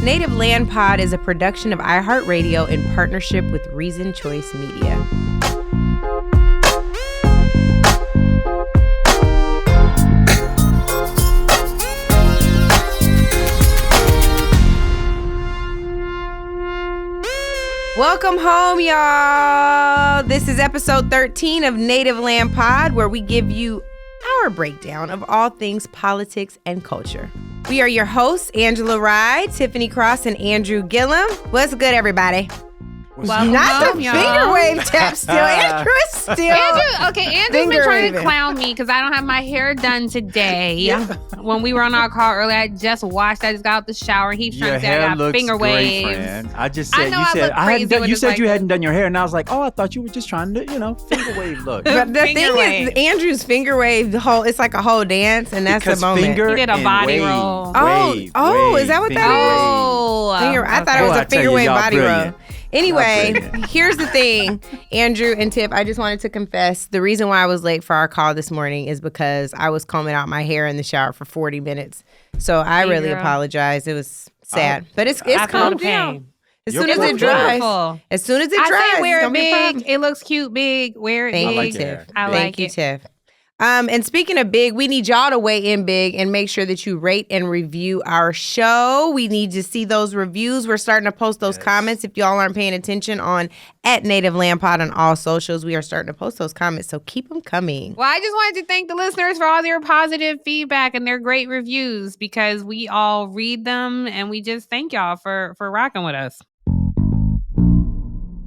Native Land Pod is a production of iHeartRadio in partnership with Reason Choice Media. Welcome home, y'all. This is episode 13 of Native Land Pod, where we give you our breakdown of all things politics and culture. We are your hosts, Angela Rye, Tiffany Cross, and Andrew Gillum. What's good, everybody? Welcome Not home, the y'all. finger wave tap still. Andrew is still Andrew's been trying waving. to clown me because I don't have my hair done today. When we were on our call earlier, I just washed. I just got out the shower. He's trying to say I got finger waves. Friend. I just said, I know you I said look I hadn't crazy done, when you it's said like you this. hadn't done your hair, and I was like, oh, I thought you were just trying to, finger wave look. But the Finger thing wave. is, Andrew's finger wave, it's like a whole dance, and that's Because the moment. finger He did a and body wave, roll. wave, Is that what finger that is? wave. Oh, I thought it was Well, I a tell finger you, wave y'all body brilliant. roll. Anyway, Y'all brilliant. here's the thing, Andrew and Tiff, I just wanted to confess the reason why I was late for our call this morning is because I was combing out my hair in the shower for 40 minutes. So I Hey, really girl. apologize. It was sad, but it's I feel calmed the down. pain. As You're soon as it beautiful. dries. Beautiful. As soon as it I dries, say wear it's it gonna be a big. problem. It looks cute big. Wear it Thank big. like you, it. Tiff. I Thank like you, it. Tiff. And speaking of big, we need y'all to weigh in big and make sure that you rate and review our show. We need to see those reviews. We're starting to post those comments. If y'all aren't paying attention on @NativeLandPod on all socials, we are starting to post those comments. So keep them coming. Well, I just wanted to thank the listeners for all their positive feedback and their great reviews because we all read them and we just thank y'all for rocking with us.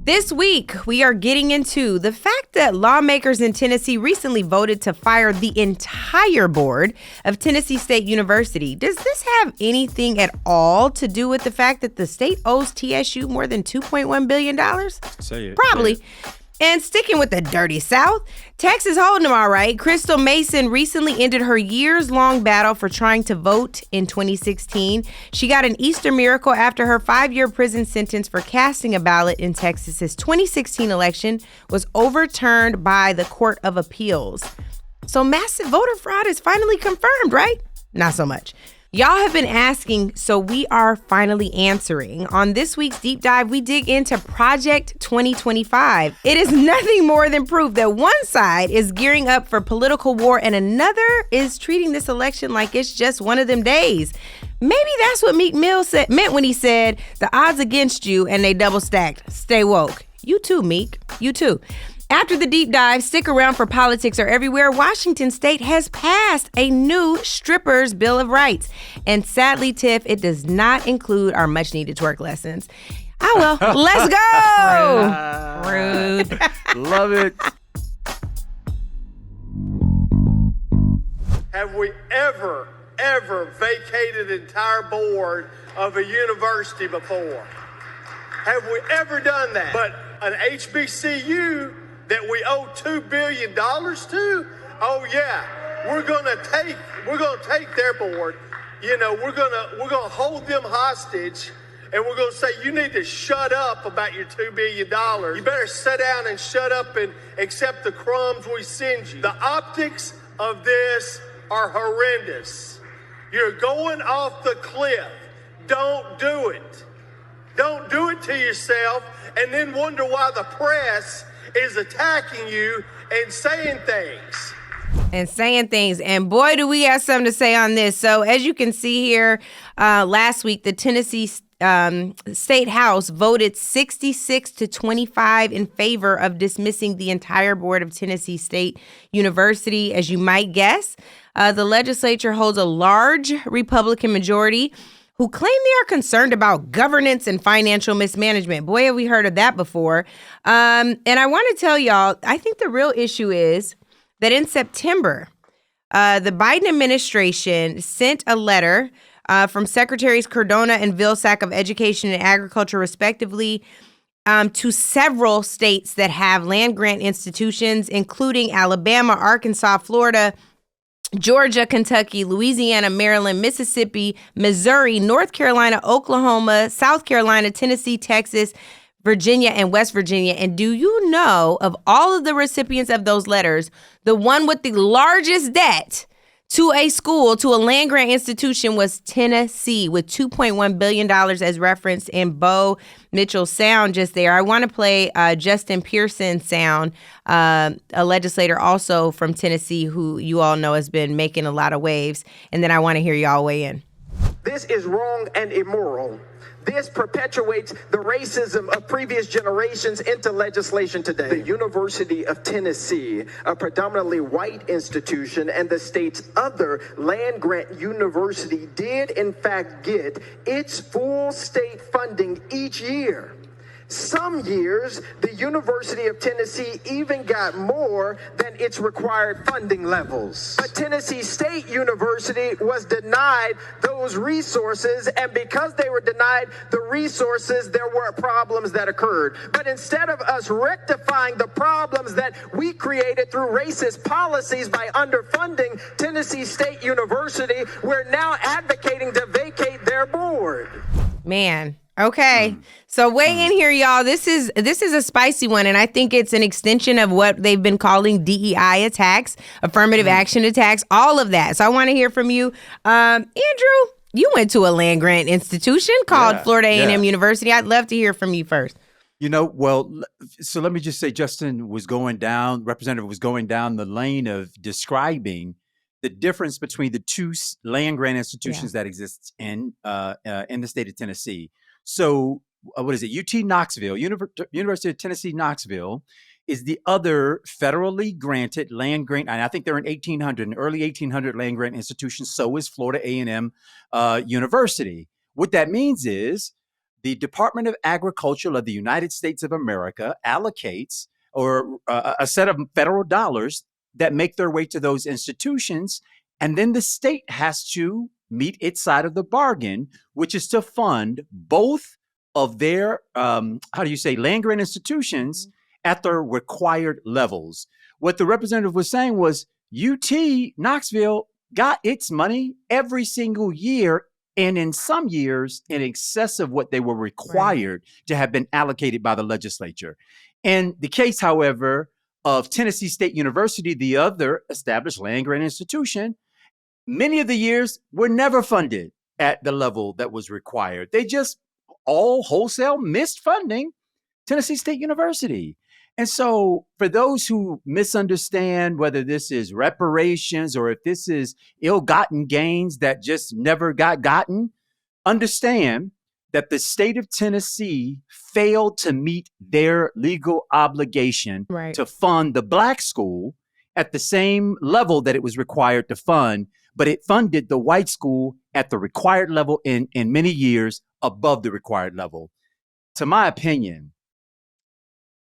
This week, we are getting into the fact that lawmakers in Tennessee recently voted to fire the entire board of Tennessee State University. Does this have anything at all to do with the fact that the state owes TSU more than $2.1 billion? Say it. Probably. And sticking with the dirty South, Texas holding them all right. Crystal Mason recently ended her years-long battle for trying to vote in 2016. She got an Easter miracle after her 5-year prison sentence for casting a ballot in Texas's 2016 election was overturned by the Court of Appeals. So massive voter fraud is finally confirmed, right? Not so much. Y'all have been asking, so we are finally answering. On this week's Deep Dive, we dig into Project 2025. It is nothing more than proof that one side is gearing up for political war and another is treating this election like it's just one of them days. Maybe that's what Meek Mill meant when he said, the odds against you and they double stacked. Stay woke. You too, Meek. You too. After the deep dive, stick around for Politics Are Everywhere. Washington State has passed a new strippers' Bill of Rights. And sadly, Tiff, it does not include our much-needed twerk lessons. Oh, well, let's go. Rude. Love it. Have we ever vacated an entire board of a university before? Have we ever done that? But an HBCU that we owe $2 billion to? Oh yeah, we're gonna take their board. We're gonna hold them hostage, and we're gonna say you need to shut up about your $2 billion. You better sit down and shut up and accept the crumbs we send you. The optics of this are horrendous. You're going off the cliff. Don't do it. Don't do it to yourself and then wonder why the press is attacking you and saying things. And boy, do we have something to say on this. So as you can see here, last week, the Tennessee State House voted 66-25 in favor of dismissing the entire board of Tennessee State University. As you might guess, the legislature holds a large Republican majority who claim they are concerned about governance and financial mismanagement. Boy, have we heard of that before. And I want to tell y'all, I think the real issue is that in September, the Biden administration sent a letter from Secretaries Cardona and Vilsack of Education and Agriculture, respectively, to several states that have land-grant institutions, including Alabama, Arkansas, Florida, Georgia, Kentucky, Louisiana, Maryland, Mississippi, Missouri, North Carolina, Oklahoma, South Carolina, Tennessee, Texas, Virginia, and West Virginia. And do you know, of all of the recipients of those letters, the one with the largest debt to a school, to a land grant institution, was Tennessee with $2.1 billion as referenced in Bo Mitchell's sound just there. I want to play Justin Pearson's sound, a legislator also from Tennessee who you all know has been making a lot of waves. And then I want to hear y'all weigh in. This is wrong and immoral. This perpetuates the racism of previous generations into legislation today. The University of Tennessee, a predominantly white institution and the state's other land-grant university, did in fact get its full state funding each year. Some years, the University of Tennessee even got more than its required funding levels. But Tennessee State University was denied those resources, and because they were denied the resources, there were problems that occurred. But instead of us rectifying the problems that we created through racist policies by underfunding Tennessee State University, we're now advocating to vacate their board. Man. Okay. So weigh in here, y'all. This is a spicy one, and I think it's an extension of what they've been calling DEI attacks, affirmative action attacks, all of that. So I want to hear from you. Andrew, you went to a land grant institution called Florida A&M University. I'd love to hear from you first. So let me just say, Representative was going down the lane of describing the difference between the two land grant institutions that exist in the state of Tennessee. So what is it? UT Knoxville, University of Tennessee, Knoxville is the other federally granted land grant. And I think they're an early 1800 land grant institution. So is Florida A&M University. What that means is the Department of Agriculture of the United States of America allocates a set of federal dollars that make their way to those institutions. And then the state has to meet its side of the bargain, which is to fund both of their, land grant institutions at their required levels. What the representative was saying was UT Knoxville got its money every single year, and in some years in excess of what they were required to have been allocated by the legislature. In the case, however, of Tennessee State University, the other established land grant institution, many of the years were never funded at the level that was required. They just all wholesale missed funding Tennessee State University. And so for those who misunderstand whether this is reparations or if this is ill-gotten gains that just never got gotten, understand that the state of Tennessee failed to meet their legal obligation to fund the black school at the same level that it was required to fund, but it funded the white school at the required level in many years above the required level. To my opinion,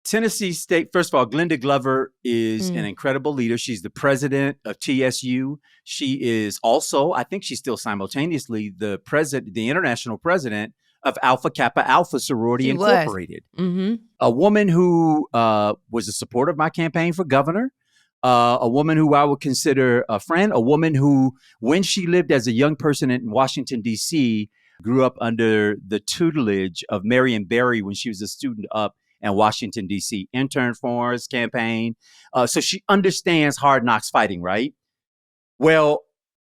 Tennessee State, first of all, Glenda Glover is an incredible leader. She's the president of TSU. She is also, I think she's still simultaneously the international president of Alpha Kappa Alpha Sorority Incorporated. A woman who was a supporter of my campaign for governor, a woman who I would consider a friend, a woman who, when she lived as a young person in Washington, D.C., grew up under the tutelage of Marion Barry when she was a student up in Washington, D.C., interned for his campaign. So she understands hard knocks fighting, right? Well,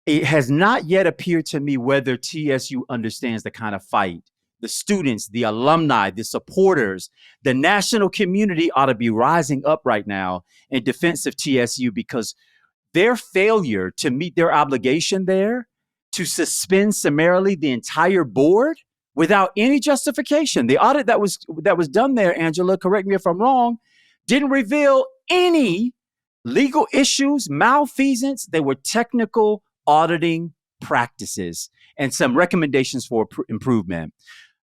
it has not yet appeared to me whether TSU understands the kind of fight the students, the alumni, the supporters, the national community ought to be rising up right now in defense of TSU, because their failure to meet their obligation there to suspend summarily the entire board without any justification. The audit that was done there, Angela, correct me if I'm wrong, didn't reveal any legal issues, malfeasance. They were technical auditing practices and some recommendations for improvement.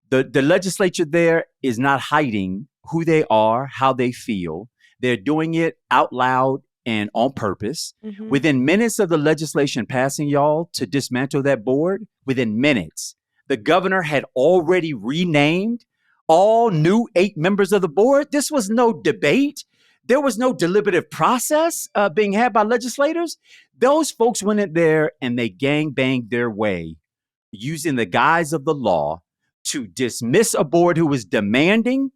The legislature there is not hiding who they are, how they feel. They're doing it out loud and on purpose. Within minutes of the legislation passing, y'all, to dismantle that board, within minutes, the governor had already renamed all new 8 members of the board. This was no debate. There was no deliberative process being had by legislators. Those folks went in there and they gangbanged their way using the guise of the law to dismiss a board who was demanding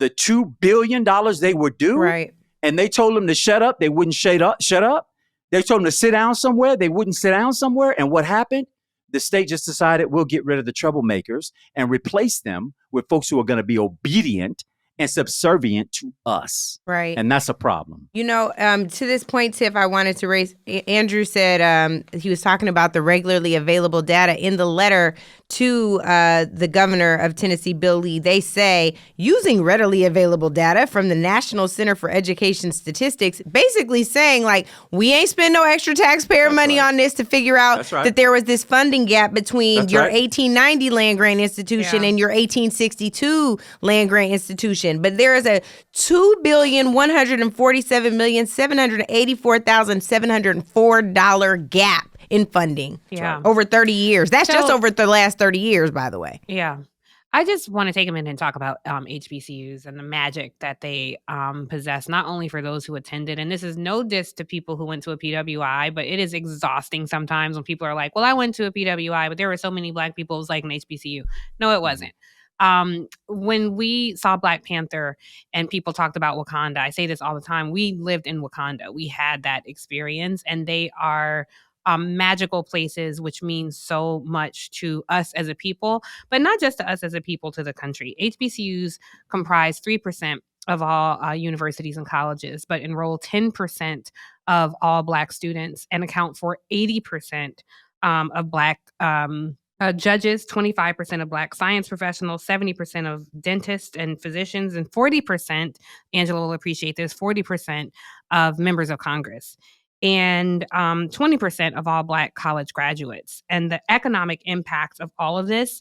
the $2 billion they were due. Right. And they told them to shut up. They wouldn't shut up. They told them to sit down somewhere. They wouldn't sit down somewhere. And what happened? The state just decided we'll get rid of the troublemakers and replace them with folks who are going to be obedient and subservient to us. Right. And that's a problem. You know, to this point, Tiff, I wanted to raise, Andrew said he was talking about the regularly available data in the letter to the governor of Tennessee, Bill Lee. They say, using readily available data from the National Center for Education Statistics, basically saying, like, we ain't spend no extra taxpayer money on this to figure out that there was this funding gap between your 1890 land grant institution and your 1862 land grant institution. But there is a $2,147,784,704 gap in funding over 30 years. That's just over the last 30 years, by the way. Yeah. I just want to take a minute and talk about HBCUs and the magic that they possess, not only for those who attended. And this is no diss to people who went to a PWI, but it is exhausting sometimes when people are like, well, I went to a PWI, but there were so many Black people, it was like an HBCU. No, it wasn't. When we saw Black Panther and people talked about Wakanda, I say this all the time, we lived in Wakanda. We had that experience, and they are magical places, which means so much to us as a people, but not just to us as a people, to the country. HBCUs comprise 3% of all universities and colleges, but enroll 10% of all Black students and account for 80% of Black judges, 25% of Black science professionals, 70% of dentists and physicians, and 40%, Angela will appreciate this, 40% of members of Congress, and 20% of all Black college graduates. And the economic impact of all of this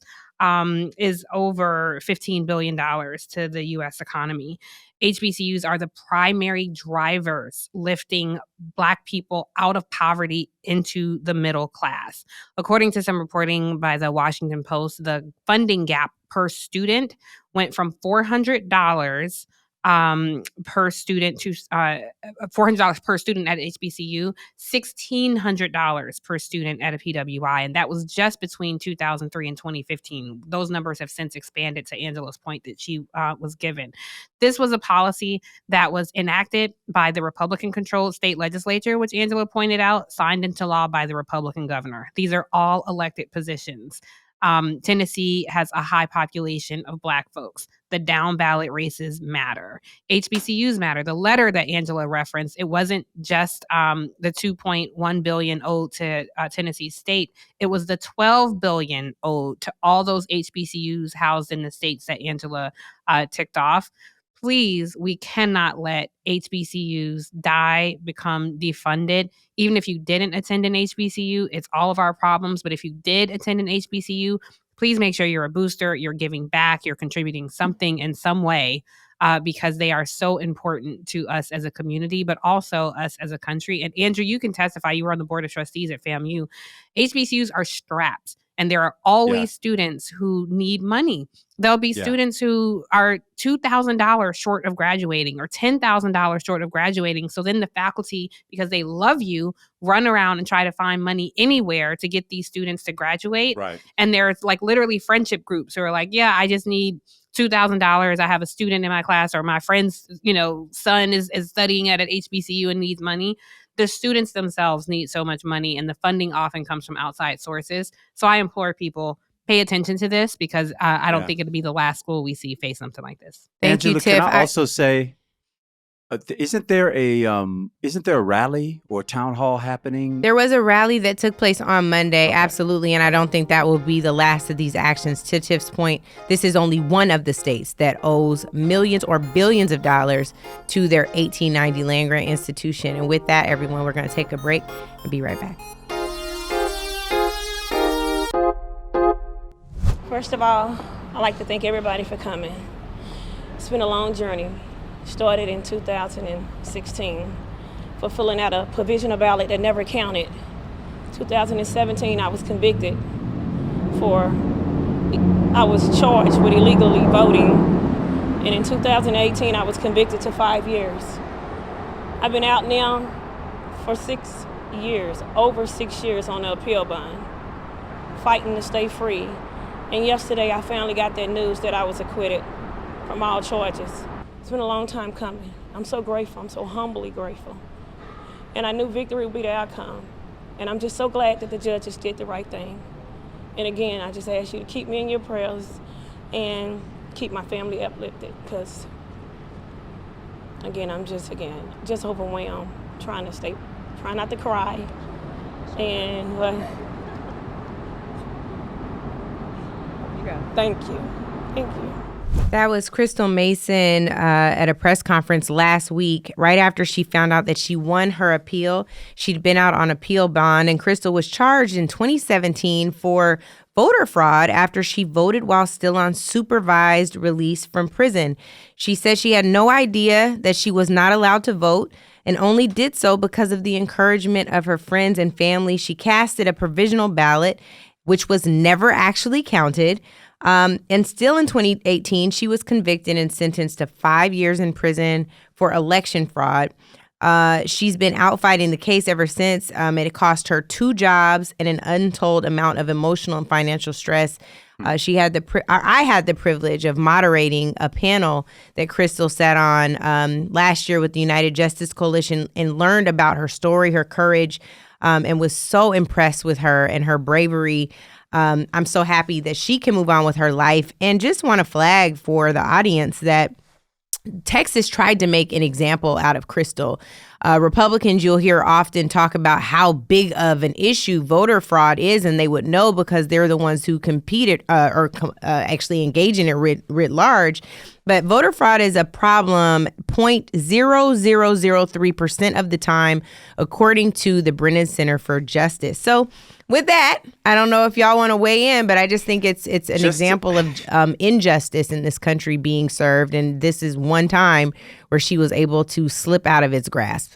is over $15 billion to the U.S. economy. HBCUs are the primary drivers lifting Black people out of poverty into the middle class. According to some reporting by the Washington Post, the funding gap per student went from $400 per student to $400 per student at HBCU, $1,600 per student at a PWI. And that was just between 2003 and 2015. Those numbers have since expanded, to Angela's point that she was given. This was a policy that was enacted by the Republican-controlled state legislature, which Angela pointed out, signed into law by the Republican governor. These are all elected positions. Tennessee has a high population of Black folks. The down ballot races matter. HBCUs matter. The letter that Angela referenced, it wasn't just the $2.1 billion owed to Tennessee State. It was the $12 billion owed to all those HBCUs housed in the states that Angela ticked off. Please, we cannot let HBCUs die, become defunded. Even if you didn't attend an HBCU, it's all of our problems. But if you did attend an HBCU, please make sure you're a booster, you're giving back, you're contributing something in some way, because they are so important to us as a community, but also us as a country. And Andrew, you can testify, you were on the board of trustees at FAMU. HBCUs are strapped. And there are always students who need money. There'll be students who are $2,000 short of graduating or $10,000 short of graduating. So then the faculty, because they love you, run around and try to find money anywhere to get these students to graduate. Right. And there's like literally friendship groups who are like, yeah, I just need $2,000. I have a student in my class, or my friend's, son is studying at an HBCU and needs money. The students themselves need so much money, and the funding often comes from outside sources. So I implore people, pay attention to this, because I don't think it'll be the last school we see face something like this. Thank you, Tiff. Can I also say, isn't there a rally or town hall happening? There was a rally that took place on Monday, absolutely, and I don't think that will be the last of these actions. To Tiff's point, this is only one of the states that owes millions or billions of dollars to their 1890 land grant institution. And with that, everyone, we're going to take a break and be right back. First of all, I'd like to thank everybody for coming. It's been a long journey. Started in 2016 for filling out a provisional ballot that never counted. 2017, I was convicted I was charged with illegally voting. And in 2018, I was convicted to 5 years. I've been out now for 6 years, over 6 years on the appeal bond, fighting to stay free. And yesterday, I finally got that news that I was acquitted from all charges. It's been a long time coming. I'm so grateful. I'm so humbly grateful. And I knew victory would be the outcome. And I'm just so glad that the judges did the right thing. And again, I just ask you to keep me in your prayers and keep my family uplifted, because again, I'm just overwhelmed, trying not to cry. And thank you. That was Crystal Mason at a press conference last week, right after she found out that she won her appeal. She'd been out on appeal bond, and Crystal was charged in 2017 for voter fraud after she voted while still on supervised release from prison. She said she had no idea that she was not allowed to vote and only did so because of the encouragement of her friends and family. She casted a provisional ballot, which was never actually counted. And still in 2018, she was convicted and sentenced to 5 years in prison for election fraud. She's been out fighting the case ever since. It cost her 2 jobs and an untold amount of emotional and financial stress. I had the privilege of moderating a panel that Crystal sat on last year with the United Justice Coalition, and learned about her story, her courage, and was so impressed with her and her bravery. I'm so happy that she can move on with her life, and just want to flag for the audience that Texas tried to make an example out of Crystal. Republicans, you'll hear often talk about how big of an issue voter fraud is, and they would know because they're the ones who competed actually engage in it writ large. But voter fraud is a problem 0.0003% of the time, according to the Brennan Center for Justice. So with that, I don't know if y'all want to weigh in, but I just think it's an example of injustice in this country being served. And this is one time where she was able to slip out of its grasp.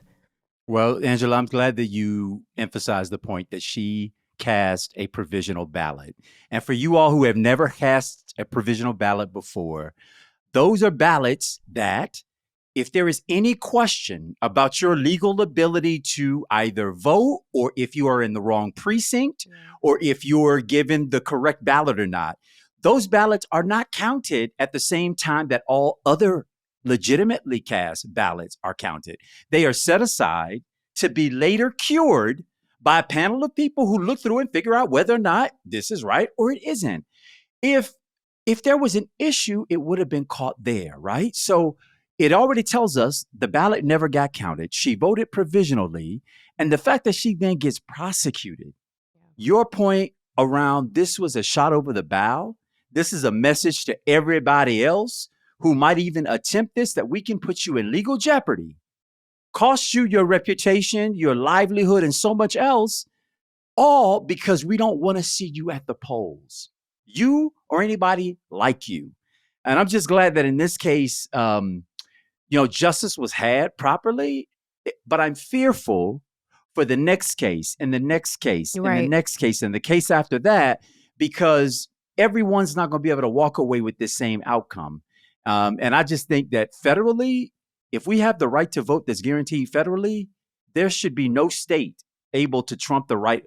Well, Angela, I'm glad that you emphasized the point that she cast a provisional ballot. And for you all who have never cast a provisional ballot before, those are ballots that, if there is any question about your legal ability to either vote, or if you are in the wrong precinct, or if you're given the correct ballot or not, those ballots are not counted at the same time that all other legitimately cast ballots are counted. They are set aside to be later cured by a panel of people who look through and figure out whether or not this is right or it isn't. If there was an issue, it would have been caught there, right? So it already tells us the ballot never got counted. She voted provisionally. And the fact that she then gets prosecuted, your point around this was a shot over the bow. This is a message to everybody else who might even attempt this, that we can put you in legal jeopardy, cost you your reputation, your livelihood, and so much else, all because we don't want to see you at the polls. You or anybody like you. And I'm just glad that in this case, justice was had properly, but I'm fearful for the next case and the next case and the next case and the case after that, because everyone's not going to be able to walk away with this same outcome. And I just think that federally, if we have the right to vote that's guaranteed federally, there should be no state able to trump the right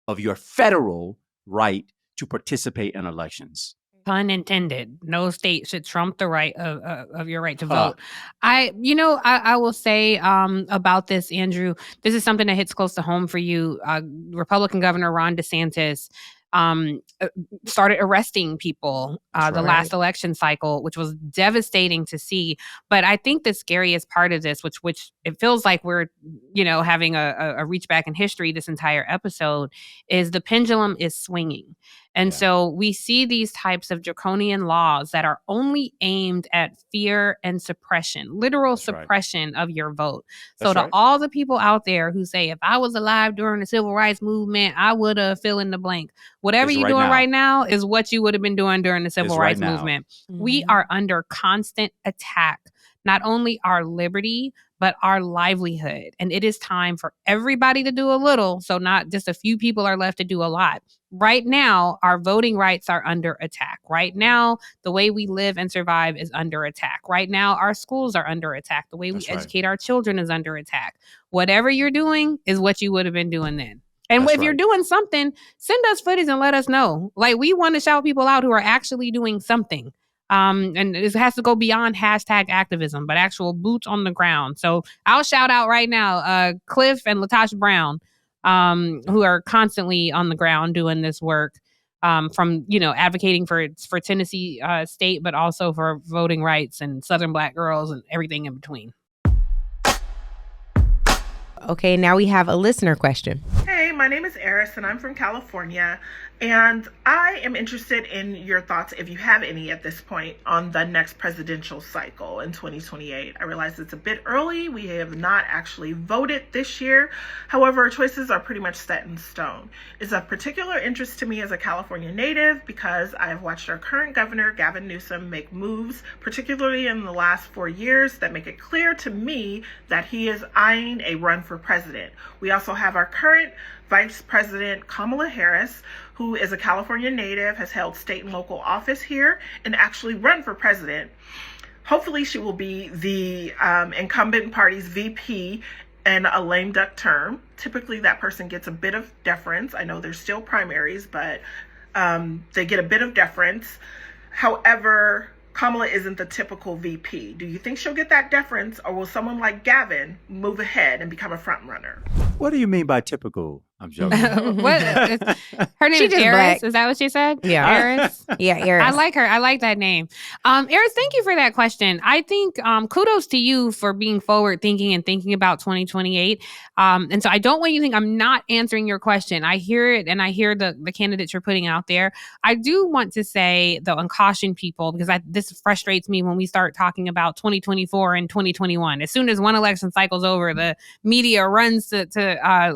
of your federal right to participate in elections. Pun intended. No state should trump the right of your right to vote. I will say about this, Andrew, this is something that hits close to home for you. Republican Governor Ron DeSantis started arresting people the last election cycle, which was devastating to see. But I think the scariest part of this, which it feels like we're, having a reach back in history this entire episode, is the pendulum is swinging. And so we see these types of draconian laws that are only aimed at fear and suppression, literal suppression of your vote. So to all the people out there who say, if I was alive during the civil rights movement, I would have fill in the blank. Whatever you're doing right now is what you would have been doing during the civil rights movement. Mm-hmm. We are under constant attack, not only our liberty, but our livelihood. And it is time for everybody to do a little, so not just a few people are left to do a lot. Right now, our voting rights are under attack. Right now, the way we live and survive is under attack. Right now, our schools are under attack. The way we educate our children is under attack. Whatever you're doing is what you would have been doing then. And if you're doing something, send us footage and let us know. Like, we want to shout people out who are actually doing something. And it has to go beyond hashtag activism, but actual boots on the ground. So I'll shout out right now, Cliff and Latasha Brown, who are constantly on the ground doing this work, from, advocating for Tennessee state, but also for voting rights and Southern Black girls and everything in between. Okay, now we have a listener question. Hey, my name is Eris and I'm from California, and I am interested in your thoughts, if you have any at this point, on the next presidential cycle in 2028. I realize it's a bit early. We have not actually voted this year. However, our choices are pretty much set in stone. It's of particular interest to me as a California native because I have watched our current governor, Gavin Newsom, make moves, particularly in the last 4 years, that make it clear to me that he is eyeing a run for president. We also have our current Vice President Kamala Harris, who is a California native, has held state and local office here, and actually run for president. Hopefully she will be the incumbent party's VP in a lame duck term. Typically that person gets a bit of deference. I know there's still primaries, but they get a bit of deference. However, Kamala isn't the typical VP. Do you think she'll get that deference, or will someone like Gavin move ahead and become a front runner? What do you mean by typical? I'm joking. What? Her name is Eris. Black. Is that what she said? Yeah. Eris? Yeah, Eris. I like her. I like that name. Eris, thank you for that question. I think kudos to you for being forward thinking and thinking about 2028. And so I don't want you to think I'm not answering your question. I hear it, and I hear the candidates you're putting out there. I do want to say, though, and caution people, because this frustrates me when we start talking about 2024 and 2021. As soon as one election cycle's over, the media runs to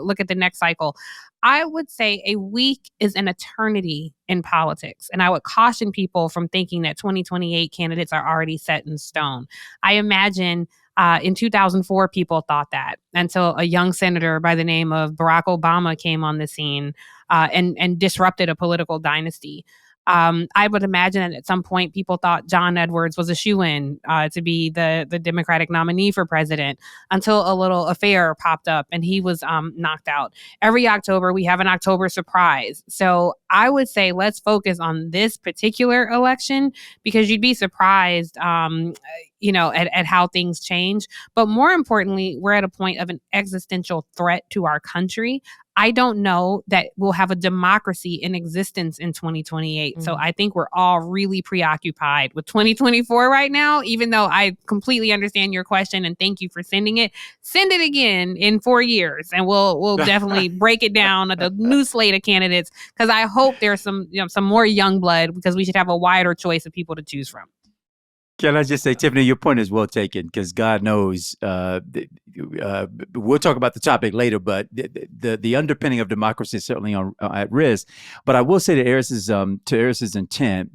look at the next cycle. I would say a week is an eternity in politics. And I would caution people from thinking that 2028 candidates are already set in stone. I imagine in 2004, people thought that until a young senator by the name of Barack Obama came on the scene and disrupted a political dynasty. I would imagine that at some point people thought John Edwards was a shoo-in to be the Democratic nominee for president, until a little affair popped up and he was knocked out. Every October, we have an October surprise. So I would say let's focus on this particular election, because you'd be surprised at how things change. But more importantly, we're at a point of an existential threat to our country. I don't know that we'll have a democracy in existence in 2028. Mm-hmm. So I think we're all really preoccupied with 2024 right now, even though I completely understand your question and thank you for sending it. Send it again in 4 years and we'll definitely break it down at the new slate of candidates, because I hope there's some more young blood, because we should have a wider choice of people to choose from. Can I just say, Tiffany, your point is well taken, because God knows we'll talk about the topic later, but the underpinning of democracy is certainly at risk. But I will say to Eris's intent,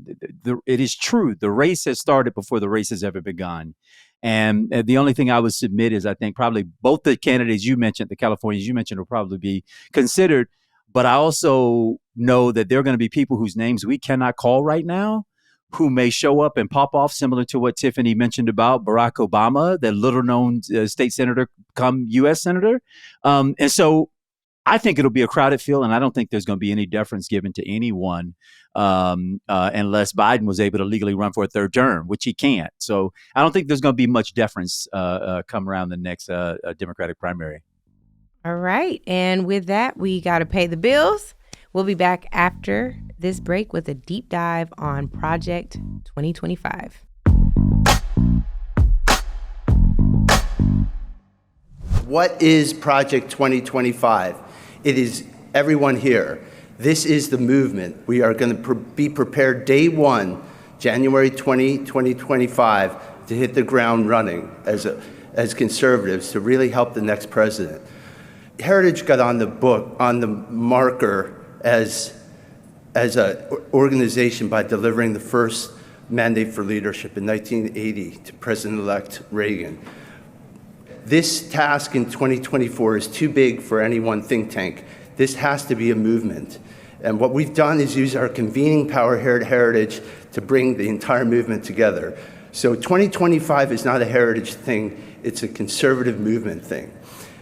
it is true. The race has started before the race has ever begun. And the only thing I would submit is I think probably both the candidates you mentioned, the Californians you mentioned, will probably be considered. But I also know that there are going to be people whose names we cannot call right now, who may show up and pop off, similar to what Tiffany mentioned about Barack Obama, the little-known state senator come U.S. senator. And so I think it'll be a crowded field, and I don't think there's going to be any deference given to anyone unless Biden was able to legally run for a third term, which he can't. So I don't think there's going to be much deference come around the next Democratic primary. All right. And with that, we got to pay the bills. We'll be back after this break with a deep dive on Project 2025. What is Project 2025? It is everyone here. This is the movement. We are going to be prepared day one, January 2025, to hit the ground running as conservatives to really help the next president. Heritage got on the marker as an organization by delivering the first mandate for leadership in 1980 to President-elect Reagan. This task in 2024 is too big for any one think tank. This has to be a movement. And what we've done is use our convening power here at Heritage to bring the entire movement together. So 2025 is not a Heritage thing, it's a conservative movement thing.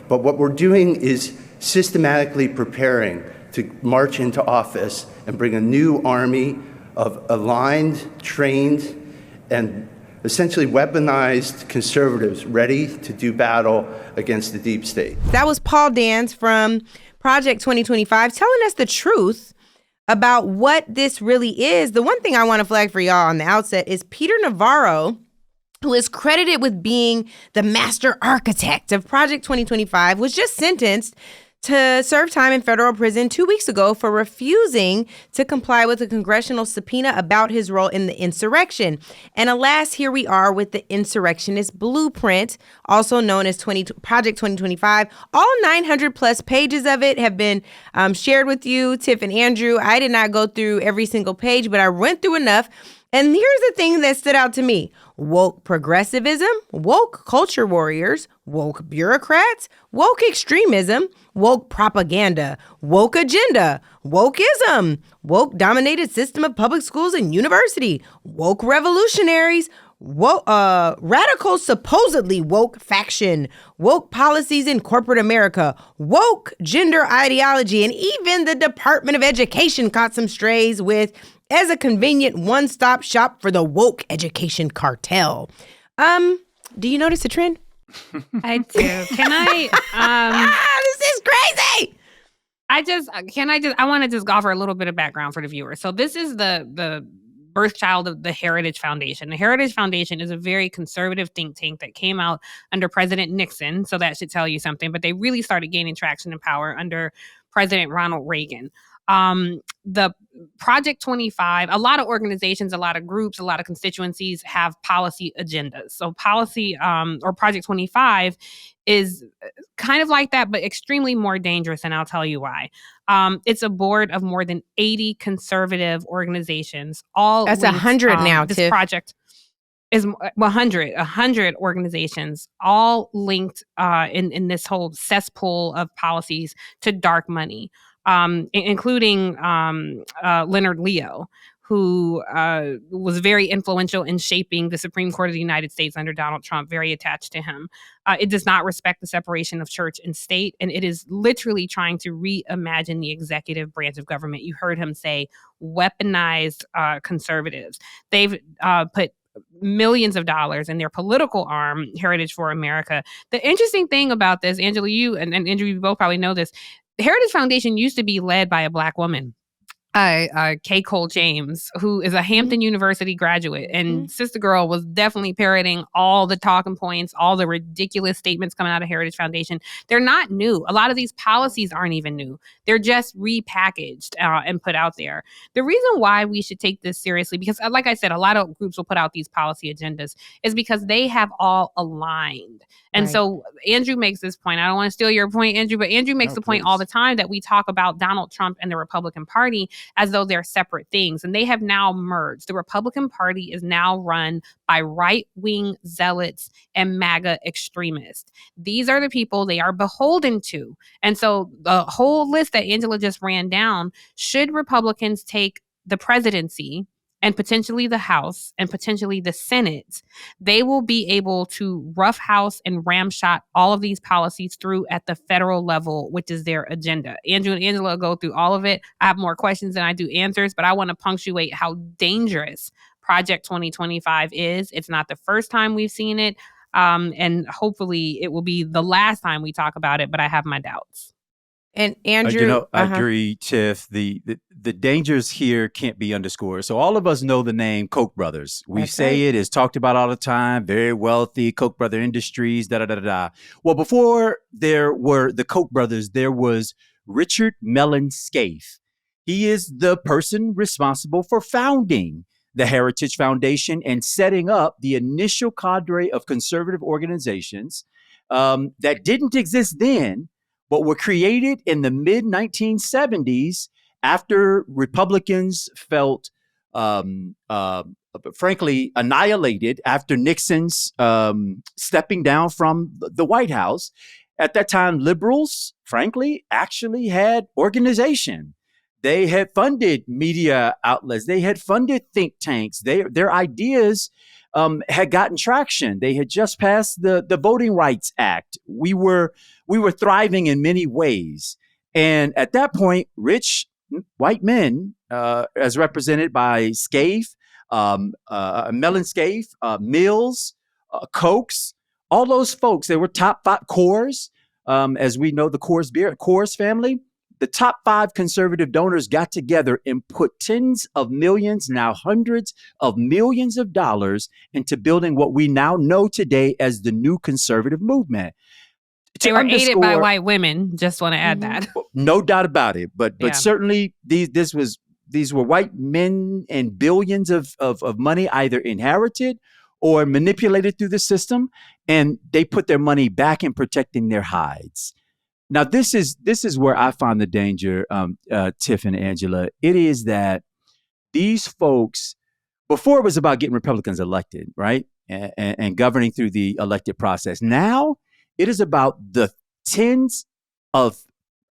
But what we're doing is systematically preparing to march into office and bring a new army of aligned, trained, and essentially weaponized conservatives ready to do battle against the deep state. That was Paul Dans from Project 2025 telling us the truth about what this really is. The one thing I want to flag for y'all on the outset is Peter Navarro, who is credited with being the master architect of Project 2025, was just sentenced to serve time in federal prison 2 weeks ago for refusing to comply with a congressional subpoena about his role in the insurrection. And alas, here we are with the insurrectionist blueprint, also known as Project 2025. All 900 plus pages of it have been shared with you, Tiff and Andrew. I did not go through every single page, but I went through enough. And here's the thing that stood out to me. Woke progressivism, woke culture warriors, woke bureaucrats, woke extremism, woke propaganda, woke agenda, wokeism, woke dominated system of public schools and university, woke revolutionaries, woke, radical supposedly woke faction, woke policies in corporate America, woke gender ideology, and even the Department of Education caught some strays with as a convenient one-stop shop for the woke education cartel. Do you notice a trend? I do. Can I? This is crazy. I want to just offer a little bit of background for the viewer. So this is the birth child of the Heritage Foundation. The Heritage Foundation is a very conservative think tank that came out under President Nixon. So that should tell you something. But they really started gaining traction and power under President Ronald Reagan. The Project 25, a lot of organizations, a lot of groups, a lot of constituencies have policy agendas. So policy or Project 25 is kind of like that, but extremely more dangerous. And I'll tell you why. It's a board of more than 80 conservative organizations. That's 100 now, this Tiff. project is 100 organizations, all linked in this whole cesspool of policies to dark money. Including Leonard Leo, who was very influential in shaping the Supreme Court of the United States under Donald Trump, very attached to him. It does not respect the separation of church and state, and it is literally trying to reimagine the executive branch of government. You heard him say weaponized conservatives. They've put millions of dollars in their political arm, Heritage for America. The interesting thing about this, Angela, you and Andrew, you both probably know this, the Heritage Foundation used to be led by a Black woman, Kay Cole James, who is a Hampton University graduate. And Sister Girl was definitely parroting all the talking points, all the ridiculous statements coming out of Heritage Foundation. They're not new. A lot of these policies aren't even new. They're just repackaged and put out there. The reason why we should take this seriously, because like I said, a lot of groups will put out these policy agendas, is because they have all aligned. And so Andrew makes this point. I don't want to steal your point, Andrew, but Andrew makes the point all the time that we talk about Donald Trump and the Republican Party as though they're separate things. And they have now merged. The Republican Party is now run by right-wing zealots and MAGA extremists. These are the people they are beholden to. And so the whole list that Angela just ran down, should Republicans take the presidency and potentially the House and potentially the Senate, they will be able to roughhouse and ramshot all of these policies through at the federal level, which is their agenda. Andrew and Angela go through all of it. I have more questions than I do answers, but I want to punctuate how dangerous Project 2025 is. It's not the first time we've seen it, and hopefully it will be the last time we talk about it, but I have my doubts. And Andrew, I agree, Tiff. The dangers here can't be underscored. So all of us know the name Koch brothers. We say it is talked about all the time. Very wealthy, Koch brother industries. Da da da da. Well, before there were the Koch brothers, there was Richard Mellon Scaife. He is the person responsible for founding the Heritage Foundation and setting up the initial cadre of conservative organizations that didn't exist then, but were created in the mid-1970s after Republicans felt, frankly, annihilated after Nixon's stepping down from the White House. At that time, liberals, frankly, actually had organization. They had funded media outlets. They had funded think tanks. Their ideas had gotten traction. They had just passed the Voting Rights Act. We were thriving in many ways. And at that point, rich white men, as represented by Scaife, Melon Scaife, Mills, Cokes, all those folks. They were top 5 Coors, as we know, the Coors family. The top 5 conservative donors got together and put tens of millions, now hundreds of millions of dollars into building what we now know today as the new conservative movement. They were aided by white women. Just want to add that. No doubt about it. But certainly these were white men and billions of money either inherited or manipulated through the system, and they put their money back in protecting their hides. Now, this is where I find the danger, Tiff and Angela. It is that these folks, before it was about getting Republicans elected, right, and governing through the elected process. Now, it is about the tens of,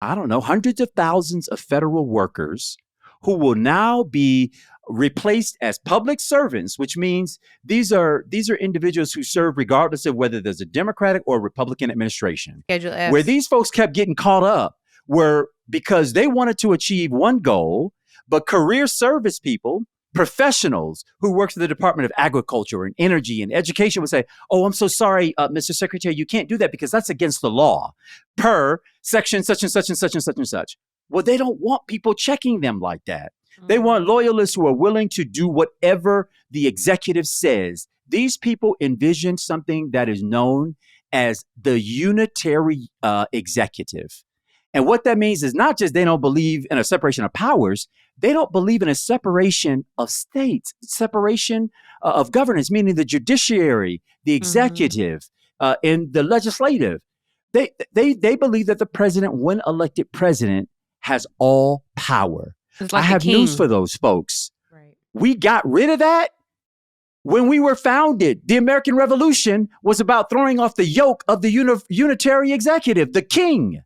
hundreds of thousands of federal workers who will now be replaced as public servants, which means these are individuals who serve regardless of whether there's a Democratic or Republican administration. Schedule F. Where these folks kept getting caught up were because they wanted to achieve one goal, but career service people, professionals who work for the Department of Agriculture and Energy and Education would say, "Oh, I'm so sorry, Mr. Secretary, you can't do that because that's against the law per section such and such and such and such and such." Well, they don't want people checking them like that. They want loyalists who are willing to do whatever the executive says. These people envision something that is known as the unitary executive. And what that means is not just they don't believe in a separation of powers, they don't believe in a separation of states, separation of governance, meaning the judiciary, the executive, and the legislative. They believe that the president, when elected president, has all power. Like I have news for those folks. Right. We got rid of that when we were founded. The American Revolution was about throwing off the yoke of the unitary executive, the king.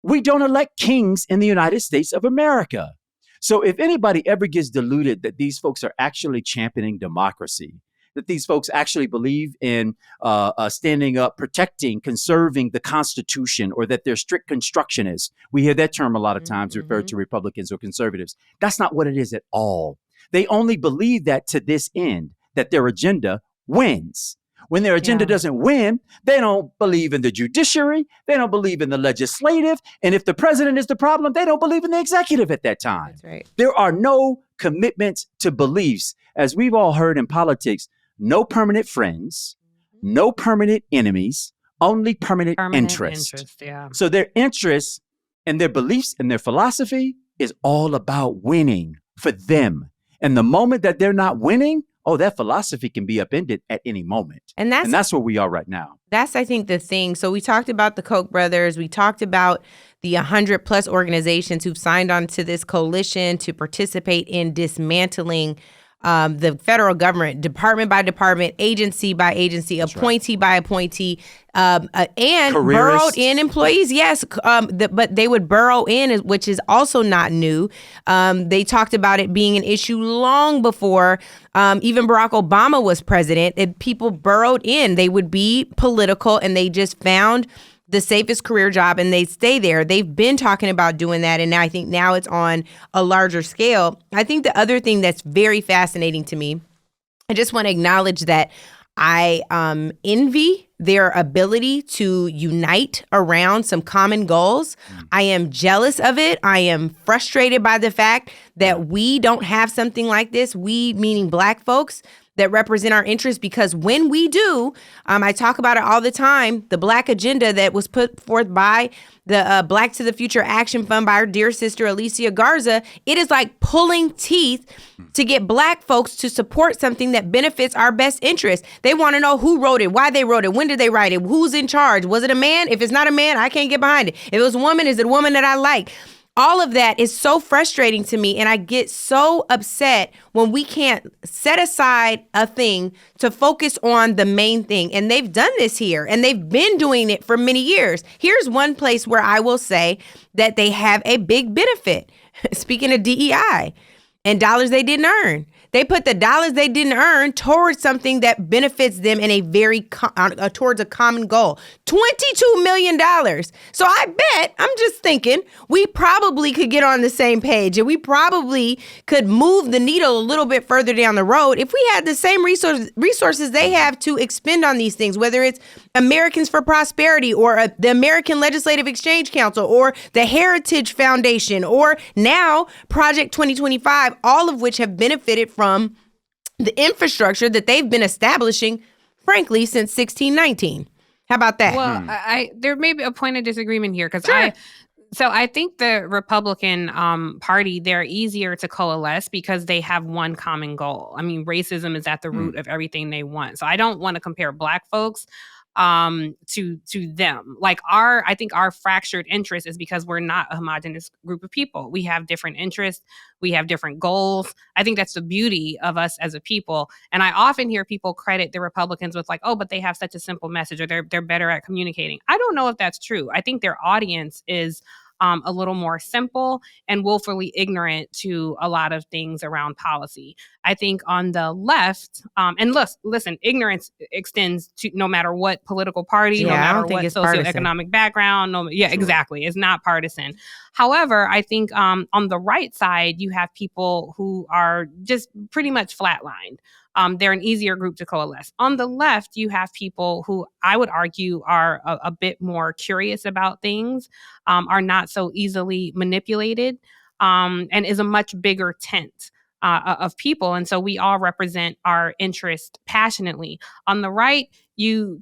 We don't elect kings in the United States of America. So if anybody ever gets deluded that these folks are actually championing democracy, that these folks actually believe in standing up, protecting, conserving the Constitution, or that they're strict constructionists. We hear that term a lot of times referred to Republicans or conservatives. That's not what it is at all. They only believe that to this end, that their agenda wins. When their agenda doesn't win, they don't believe in the judiciary. They don't believe in the legislative. And if the president is the problem, they don't believe in the executive at that time. That's right. There are no commitments to beliefs. As we've all heard in politics, no permanent friends, no permanent enemies, only permanent interest. Yeah. So their interests and their beliefs and their philosophy is all about winning for them. And the moment that they're not winning, that philosophy can be upended at any moment. And that's where we are right now. That's, I think, the thing. So we talked about the Koch brothers. We talked about the 100 plus organizations who've signed on to this coalition to participate in dismantling the federal government, department by department, agency by agency, appointee by appointee, and burrowed in employees. Yes, but they would burrow in, which is also not new. They talked about it being an issue long before even Barack Obama was president. And people burrowed in. They would be political, and they just found the safest career job, and they stay there. They've been talking about doing that, and now I think now it's on a larger scale. I think the other thing that's very fascinating to me, I just want to acknowledge that I envy their ability to unite around some common goals. I am jealous of it. I am frustrated by the fact that we don't have something like this, we meaning Black folks, that represent our interests, because when we do, I talk about it all the time, the Black agenda that was put forth by the Black to the Future Action Fund by our dear sister Alicia Garza, it is like pulling teeth to get Black folks to support something that benefits our best interest. They want to know who wrote it, why they wrote it, when did they write it, who's in charge, was it a man? If it's not a man, I can't get behind it. If it was a woman, is it a woman that I like? All of that is so frustrating to me, and I get so upset when we can't set aside a thing to focus on the main thing. And they've done this here, and they've been doing it for many years. Here's one place where I will say that they have a big benefit. Speaking of DEI and dollars they didn't earn. They put the dollars they didn't earn towards something that benefits them in a towards a common goal. $22 million. So I bet, I'm just thinking, we probably could get on the same page and we probably could move the needle a little bit further down the road if we had the same resources they have to expend on these things, whether it's Americans for Prosperity or the American Legislative Exchange Council or the Heritage Foundation or now Project 2025, all of which have benefited from the infrastructure that they've been establishing, frankly, since 1619. How about that? Well, there may be a point of disagreement here because I think the Republican Party, they're easier to coalesce because they have one common goal. I mean, racism is at the root of everything they want. So I don't want to compare Black folks to them. Like I think our fractured interest is because we're not a homogenous group of people. We have different interests. We have different goals. I think that's the beauty of us as a people. And I often hear people credit the Republicans with like, oh, but they have such a simple message or they're better at communicating. I don't know if that's true. I think their audience is a little more simple and willfully ignorant to a lot of things around policy. I think on the left, and listen, ignorance extends to no matter what political party, no matter what socioeconomic background. Exactly. It's not partisan. However, I think on the right side, you have people who are just pretty much flatlined. They're an easier group to coalesce. On the left, you have people who I would argue are a bit more curious about things, are not so easily manipulated, and is a much bigger tent of people. And so we all represent our interest passionately. On the right, you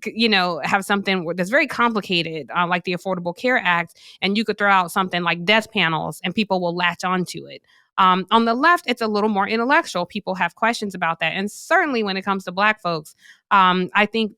have something that's very complicated, like the Affordable Care Act, and you could throw out something like death panels and people will latch onto it. On the left, it's a little more intellectual. People have questions about that. And certainly when it comes to Black folks, I think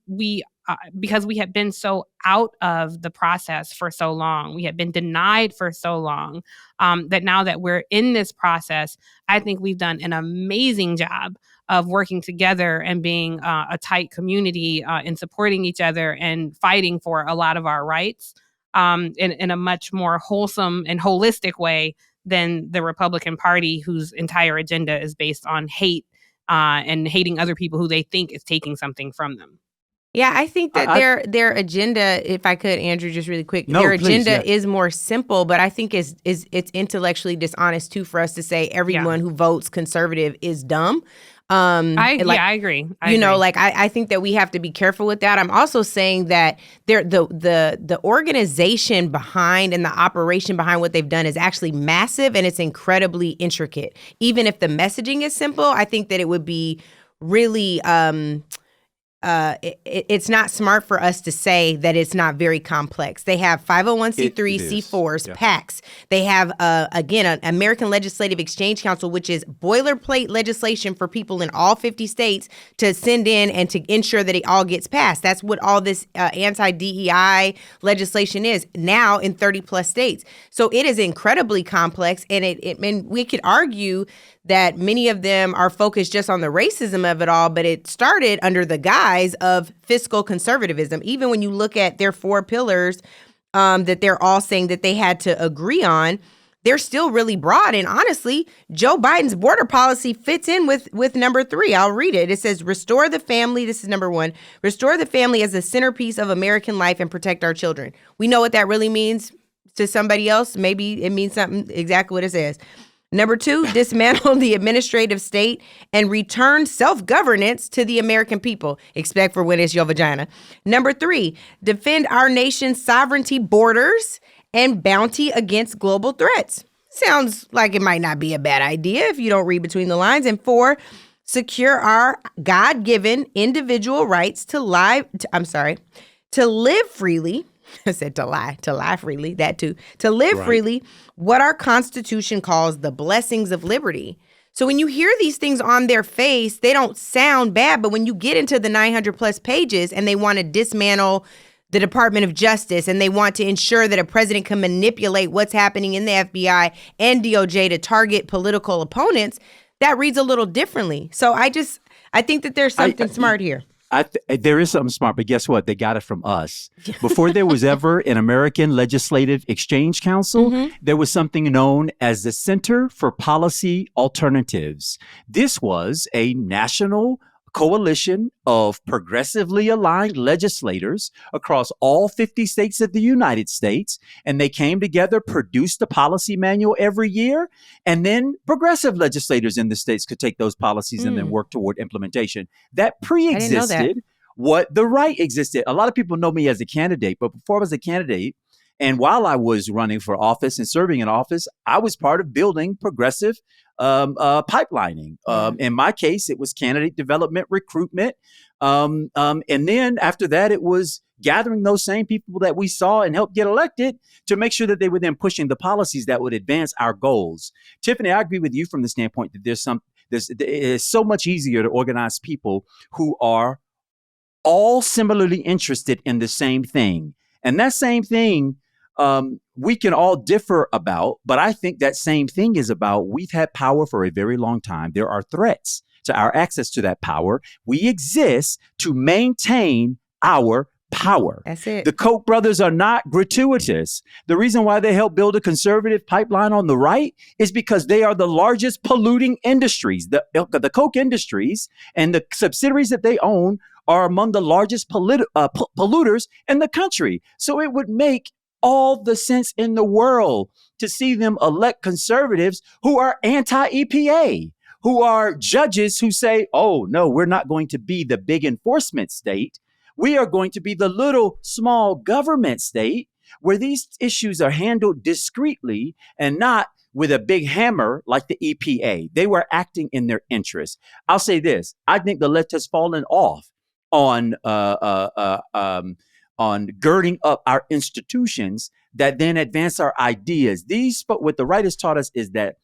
because we have been so out of the process for so long, we have been denied for so long, that now that we're in this process, I think we've done an amazing job of working together and being a tight community and supporting each other and fighting for a lot of our rights in a much more wholesome and holistic way than the Republican Party, whose entire agenda is based on hate and hating other people who they think is taking something from them. Yeah, I think that their agenda, if I could, Andrew, just really quick, their agenda is more simple, but I think it's intellectually dishonest too for us to say everyone who votes conservative is dumb. I agree. I think that we have to be careful with that. I'm also saying that the organization behind and the operation behind what they've done is actually massive and it's incredibly intricate. Even if the messaging is simple, I think that it would be really it's not smart for us to say that it's not very complex. They have 501c3, C4s, PACs. They have, again, an American Legislative Exchange Council, which is boilerplate legislation for people in all 50 states to send in and to ensure that it all gets passed. That's what all this anti-DEI legislation is now in 30 plus states. So it is incredibly complex. And we could argue that many of them are focused just on the racism of it all, but it started under the guise of fiscal conservatism. Even when you look at their 4 pillars that they're all saying that they had to agree on, they're still really broad. And honestly, Joe Biden's border policy fits in with number 3. I'll read it. It says, restore the family. This is number 1. Restore the family as the centerpiece of American life and protect our children. We know what that really means to somebody else. Maybe it means something exactly what it says. Number 2, dismantle the administrative state and return self-governance to the American people. Expect for when it's your vagina. Number 3, defend our nation's sovereignty, borders, and bounty against global threats. Sounds like it might not be a bad idea if you don't read between the lines. And 4, secure our God-given individual rights to live freely. I said to lie freely, that too. To live freely, what our Constitution calls the blessings of liberty. So when you hear these things on their face, they don't sound bad. But when you get into the 900 plus pages and they want to dismantle the Department of Justice and they want to ensure that a president can manipulate what's happening in the FBI and DOJ to target political opponents, that reads a little differently. So I think that there's something smart here. There is something smart, but guess what? They got it from us. Before there was ever an American Legislative Exchange Council, there was something known as the Center for Policy Alternatives. This was a national coalition of progressively aligned legislators across all 50 states of the United States. And they came together, produced a policy manual every year, and then progressive legislators in the states could take those policies and then work toward implementation. That pre-existed what the right existed. A lot of people know me as a candidate, but before I was a candidate, and while I was running for office and serving in office, I was part of building progressive pipelining. In my case, it was candidate development, recruitment. And then after that, it was gathering those same people that we saw and helped get elected to make sure that they were then pushing the policies that would advance our goals. Tiffany, I agree with you from the standpoint that it's so much easier to organize people who are all similarly interested in the same thing. And that same thing, we can all differ about, but I think that same thing is about we've had power for a very long time. There are threats to our access to that power. We exist to maintain our power. That's it. The Koch brothers are not gratuitous. The reason why they helped build a conservative pipeline on the right is because they are the largest polluting industries. The Koch industries and the subsidiaries that they own are among the largest polluters in the country. So it would make all the sense in the world to see them elect conservatives who are anti-EPA, who are judges who say, oh, no, we're not going to be the big enforcement state. We are going to be the little small government state where these issues are handled discreetly and not with a big hammer like the EPA. They were acting in their interest. I'll say this. I think the left has fallen off on girding up our institutions that then advance our ideas. What the right has taught us is that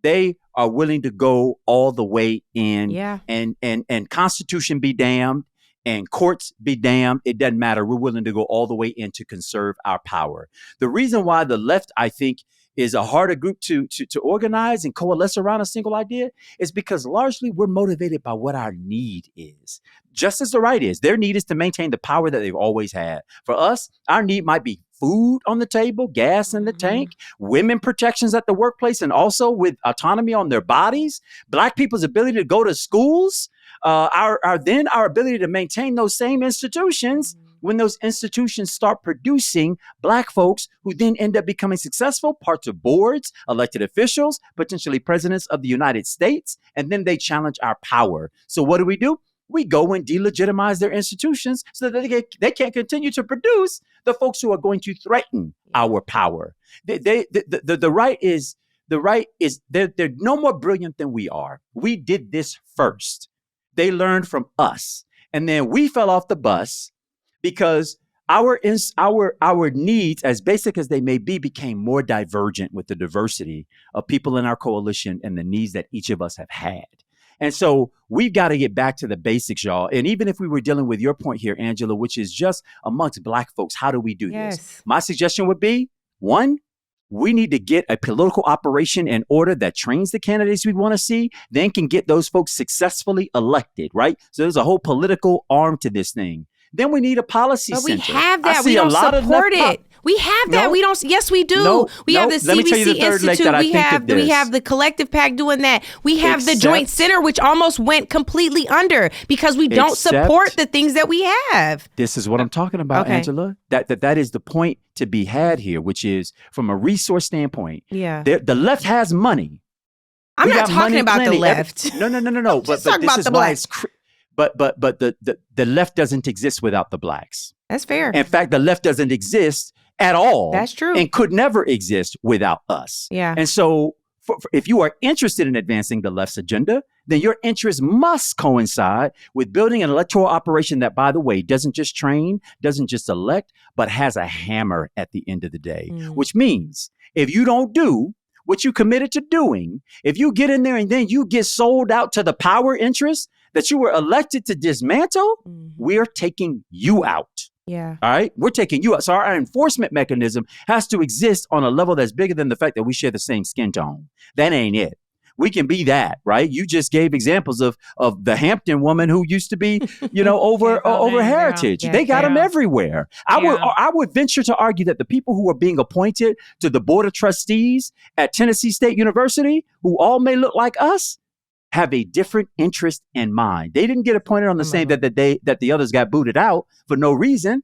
they are willing to go all the way in, and Constitution be damned and courts be damned. It doesn't matter. We're willing to go all the way in to conserve our power. The reason why the left, I think, is a harder group to organize and coalesce around a single idea is because largely we're motivated by what our need is. Just as the right is. Their need is to maintain the power that they've always had. For us, our need might be food on the table, gas in the tank, women protections at the workplace, and also with autonomy on their bodies, Black people's ability to go to schools, our ability to maintain those same institutions when those institutions start producing Black folks who then end up becoming successful parts of boards, elected officials, potentially presidents of the United States, and then they challenge our power. So what do? We go and delegitimize their institutions so that they can't continue to produce the folks who are going to threaten our power. The right is they're no more brilliant than we are. We did this first. They learned from us, and then we fell off the bus because our needs, as basic as they may be, became more divergent with the diversity of people in our coalition and the needs that each of us have had. And so we've got to get back to the basics, y'all. And even if we were dealing with your point here, Angela, which is just amongst Black folks, how do we do this? My suggestion would be, one, we need to get a political operation in order that trains the candidates we want to see, then can get those folks successfully elected, right? So there's a whole political arm to this thing. Then we need a policy center. We have that. We don't support it. We have that. We don't. Yes, we do. We have the CBC Institute. We have the Collective PAC doing that. We have the Joint Center, which almost went completely under because we don't support the things that we have. This is what I'm talking about, Angela. That is the point to be had here, which is from a resource standpoint. Yeah. The left has money. I'm not talking about the left. No. But this is why it's. But the left doesn't exist without the Blacks. That's fair. In fact, the left doesn't exist at all. That's true. And could never exist without us. Yeah. And so if you are interested in advancing the left's agenda, then your interest must coincide with building an electoral operation that, by the way, doesn't just train, doesn't just elect, but has a hammer at the end of the day, which means if you don't do what you committed to doing, if you get in there and then you get sold out to the power interests that you were elected to dismantle, we're taking you out. Yeah. All right. We're taking you out. So our enforcement mechanism has to exist on a level that's bigger than the fact that we share the same skin tone. That ain't it. We can be that, right? You just gave examples of the Hampton woman who used to be, over heritage. They got them everywhere. I would venture to argue that the people who are being appointed to the board of trustees at Tennessee State University, who all may look like us, have a different interest in mind. They didn't get appointed on the same that the others got booted out for no reason.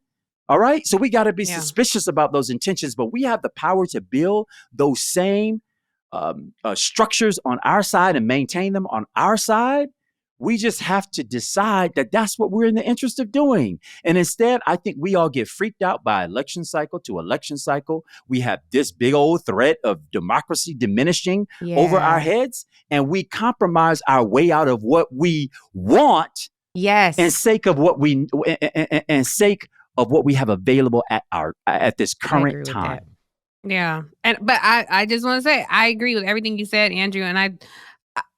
All right. So we got to be suspicious about those intentions, but we have the power to build those same structures on our side and maintain them on our side. We just have to decide that that's what we're in the interest of doing. And instead, I think we all get freaked out by election cycle to election cycle. We have this big old threat of democracy diminishing over our heads, and we compromise our way out of what we want. Yes. And sake of what we have available at this current time. Yeah. But I just want to say, I agree with everything you said, Andrew. And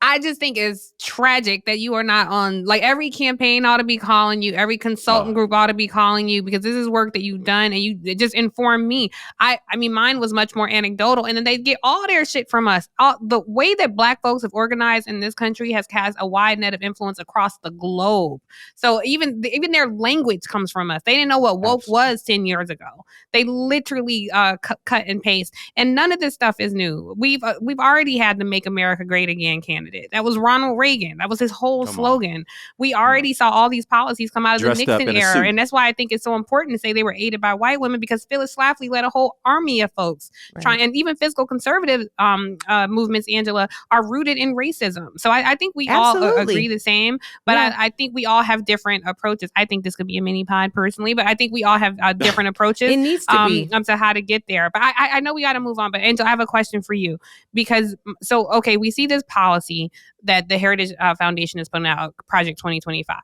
I just think it's tragic that you are not on, like, every campaign ought to be calling you. Every consultant group ought to be calling you, because this is work that you've done, and it just informed me. I mean, mine was much more anecdotal, and then they get all their shit from us. The way that Black folks have organized in this country has cast a wide net of influence across the globe. So even their language comes from us. They didn't know what woke was 10 years ago. They literally cut and paste, and none of this stuff is new. We've already had the Make America Great Again candidate. That was Ronald Reagan. That was his whole slogan. We already saw all these policies come out of the Nixon era. And that's why I think it's so important to say they were aided by white women, because Phyllis Schlafly led a whole army of folks trying, and even fiscal conservative movements, Angela, are rooted in racism. So I think we all agree the same, but I think we all have different approaches. I think this could be a mini pod personally, but I think we all have different approaches. It needs to be. To how to get there. But I know we got to move on, but Angela, I have a question for you, because we see this policy that the Heritage Foundation is putting out, Project 2025.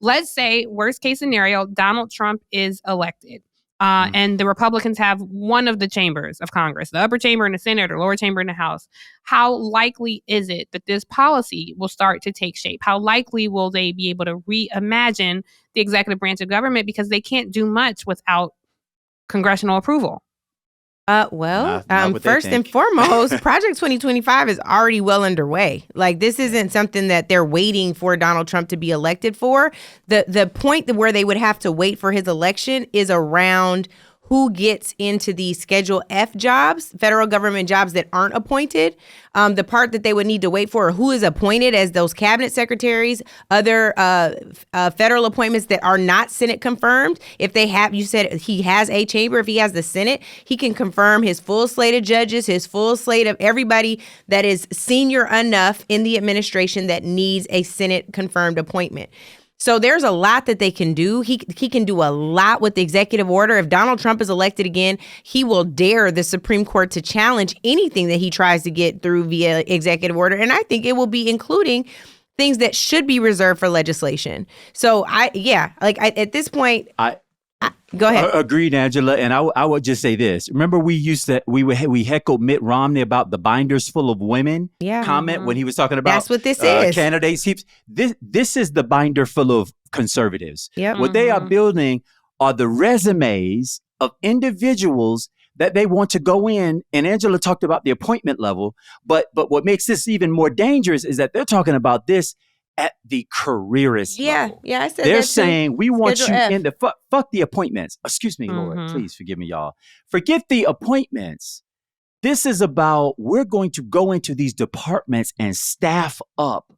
Let's say, worst case scenario, Donald Trump is elected. And the Republicans have one of the chambers of Congress, the upper chamber in the Senate or lower chamber in the House. How likely is it that this policy will start to take shape? How likely will they be able to reimagine the executive branch of government? Because they can't do much without congressional approval. First and foremost, Project 2025 is already well underway. Like, this isn't something that they're waiting for Donald Trump to be elected for. The point where they would have to wait for his election is around who gets into the Schedule F jobs, federal government jobs that aren't appointed. The part that they would need to wait for, who is appointed as those cabinet secretaries, other federal appointments that are not Senate confirmed. If they have, you said he has a chamber, if he has the Senate, he can confirm his full slate of judges, his full slate of everybody that is senior enough in the administration that needs a Senate confirmed appointment. So there's a lot that they can do. He can do a lot with the executive order. If Donald Trump is elected again, he will dare the Supreme Court to challenge anything that he tries to get through via executive order. And I think it will be including things that should be reserved for legislation. So at this point, go ahead. Agreed, Angela. And I would just say this. Remember, we heckled Mitt Romney about the binders full of women comment when he was talking about that's what this is. Candidates. This is the binder full of conservatives. Yep. What they are building are the resumes of individuals that they want to go in. And Angela talked about the appointment level. But what makes this even more dangerous is that they're talking about this at the careerist level. Yeah, I said they're that saying we want Schedule you F. in the fuck the appointments. Excuse me, Lord. Please forgive me, y'all. Forget the appointments. This is about, we're going to go into these departments and staff up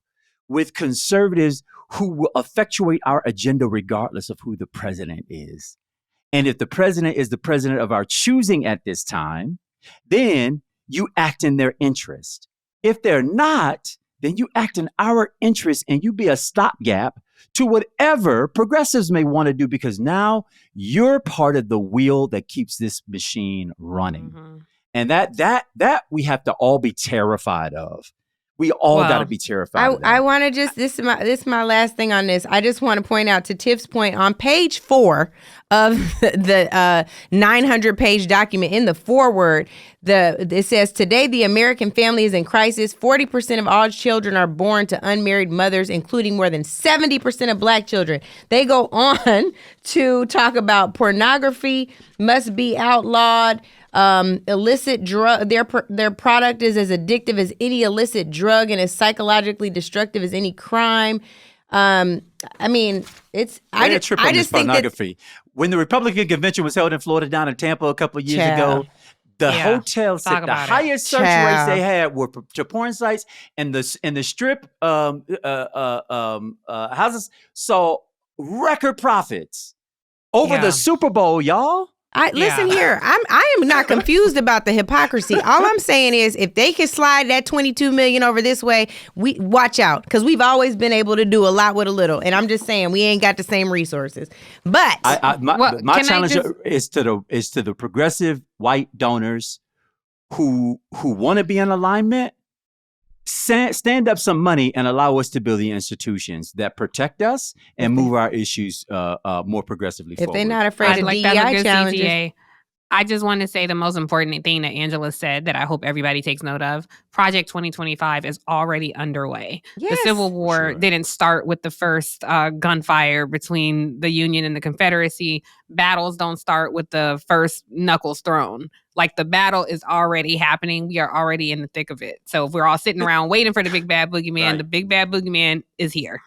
with conservatives who will effectuate our agenda regardless of who the president is. And if the president is the president of our choosing at this time, then you act in their interest. If they're not, then you act in our interest and you be a stopgap to whatever progressives may want to do, because now you're part of the wheel that keeps this machine running. And that we have to all be terrified of. We all got to be terrified of that. I want to just, this is my last thing on this. I just want to point out, to Tiff's point, on page 4 of the 900-page document, in the foreword, it says, today the American family is in crisis. 40% of all children are born to unmarried mothers, including more than 70% of Black children. They go on to talk about pornography must be outlawed. illicit drug. Their product is as addictive as any illicit drug and as psychologically destructive as any crime. I mean, it's I just think pornography. When the Republican convention was held in Florida down in Tampa a couple of years ago, the hotel said the highest search rates they had were to porn sites, and the strip houses saw record profits over the Super Bowl, y'all. Listen here, I am not confused about the hypocrisy. All I'm saying is, if they can slide that $22 million over this way, we watch out, because we've always been able to do a lot with a little. And I'm just saying, we ain't got the same resources. But my challenge is to the progressive white donors who want to be in alignment. Stand up some money and allow us to build the institutions that protect us and move our issues more progressively forward. If they're not afraid of DEI challenges. CTA. I just want to say the most important thing that Angela said that I hope everybody takes note of. Project 2025 is already underway. Yes. The Civil War didn't start with the first gunfire between the Union and the Confederacy. Battles don't start with the first knuckles thrown. Like, the battle is already happening. We are already in the thick of it. So if we're all sitting around waiting for the big bad boogeyman, the big bad boogeyman is here.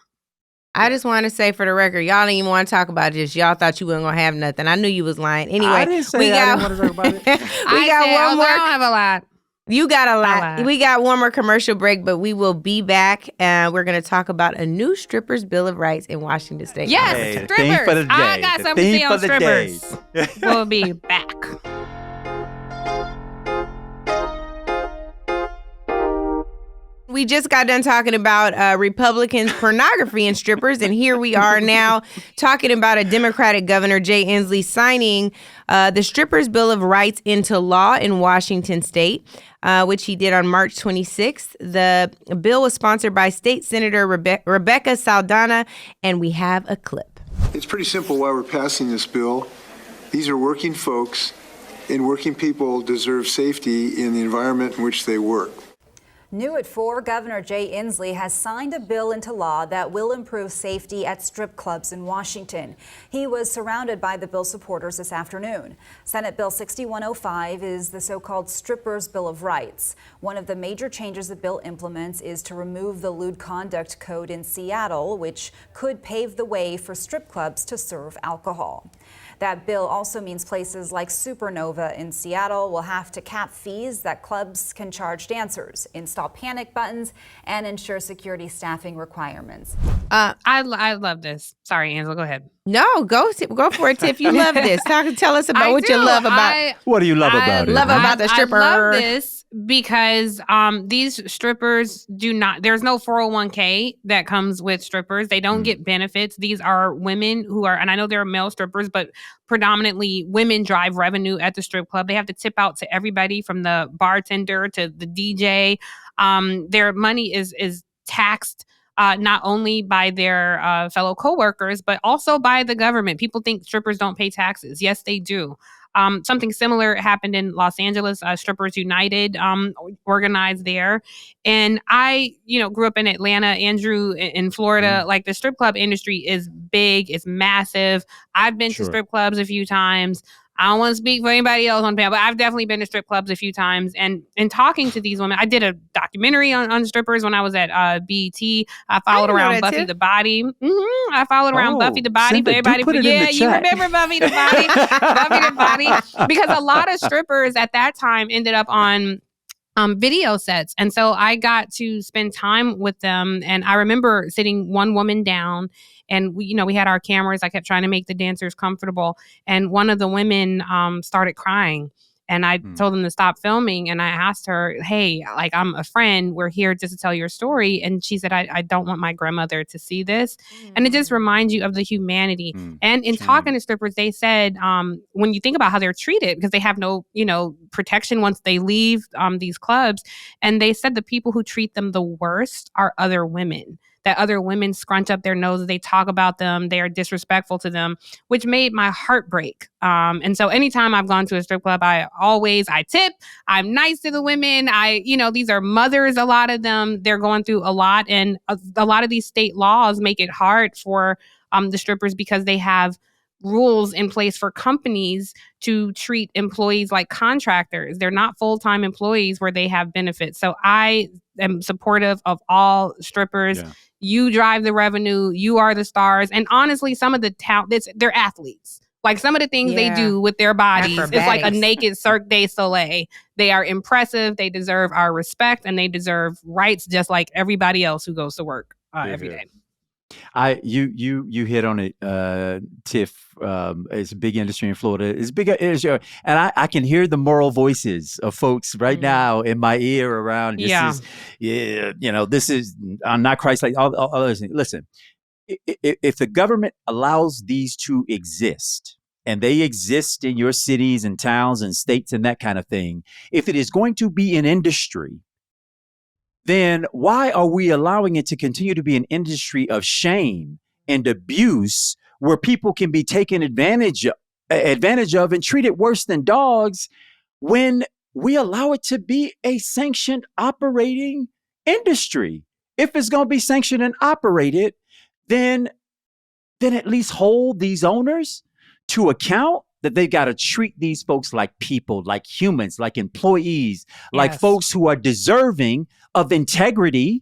I just want to say, for the record, y'all didn't even want to talk about this. Y'all thought you weren't going to have nothing. I knew you was lying. Anyway, I didn't say I didn't want to talk about it. We got one more. I don't have a lot. You got a lot. We got one more commercial break, but we will be back, and we're going to talk about a new strippers' Bill of Rights in Washington State. Yes, strippers. I got something to say on strippers. We'll be back. We just got done talking about Republicans' pornography and strippers, and here we are now talking about a Democratic governor, Jay Inslee, signing the Strippers' Bill of Rights into law in Washington State, which he did on March 26th. The bill was sponsored by State Senator Rebecca Saldana, and we have a clip. It's pretty simple why we're passing this bill. These are working folks, and working people deserve safety in the environment in which they work. New at 4, Governor Jay Inslee has signed a bill into law that will improve safety at strip clubs in Washington. He was surrounded by the bill supporters this afternoon. Senate Bill 6105 is the so-called Strippers' Bill of Rights. One of the major changes the bill implements is to remove the lewd conduct code in Seattle, which could pave the way for strip clubs to serve alcohol. That bill also means places like Supernova in Seattle will have to cap fees that clubs can charge dancers, install panic buttons, and ensure security staffing requirements. I love this. Sorry, Angela, go ahead. No, go for it, Tiff. You love this. Tell us about what you love about. What do you love about it? Love about the stripper. I love this because these strippers there's no 401k that comes with strippers. They don't get benefits. These are women who are, and I know there are male strippers, but predominantly women drive revenue at the strip club. They have to tip out to everybody from the bartender to the DJ. Their money is taxed not only by their fellow coworkers, but also by the government. People think strippers don't pay taxes. Yes, they do. Something similar happened in Los Angeles. Strippers United organized there. And I, grew up in Atlanta, Andrew, in Florida. Like, the strip club industry is big, it's massive. I've been to strip clubs a few times. I don't want to speak for anybody else on panel, but I've definitely been to strip clubs a few times. And in talking to these women, I did a documentary on strippers when I was at BET. I followed around Buffy the Body. I followed around Buffy the Body for everybody. You remember Buffy the Body? Buffy the Body. Because a lot of strippers at that time ended up on video sets. And so I got to spend time with them. And I remember sitting one woman down, and we had our cameras. I kept trying to make the dancers comfortable. And one of the women started crying. And I told them to stop filming. And I asked her, hey, like, I'm a friend. We're here just to tell your story. And she said, I don't want my grandmother to see this. And it just reminds you of the humanity. And in talking to strippers, they said, when you think about how they're treated, because they have no, protection once they leave these clubs. And they said the people who treat them the worst are other women. That other women scrunch up their noses, they talk about them, they are disrespectful to them, which made my heart break. And so anytime I've gone to a strip club, I tip, I'm nice to the women. These are mothers, a lot of them, they're going through a lot. And a lot of these state laws make it hard for the strippers because they have rules in place for companies to treat employees like contractors. They're not full-time employees where they have benefits. So I am supportive of all strippers. Yeah. You drive the revenue. You are the stars. And honestly, some of the talent, they're athletes. Like some of the things they do with their bodies, it's like a Acrobatics. naked Cirque du Soleil. They are impressive. They deserve our respect, and they deserve rights just like everybody else who goes to work every day. You hit on it, Tiff. It's a big industry in Florida. It's big, and I can hear the moral voices of folks right now in my ear around. This is I'm not Christ-like. All others. Listen, if the government allows these to exist, and they exist in your cities and towns and states and that kind of thing, if it is going to be an industry, then why are we allowing it to continue to be an industry of shame and abuse where people can be taken advantage of and treated worse than dogs when we allow it to be a sanctioned operating industry? If it's going to be sanctioned and operated, then at least hold these owners to account that they got to treat these folks like people, like humans, like employees, like folks who are deserving of integrity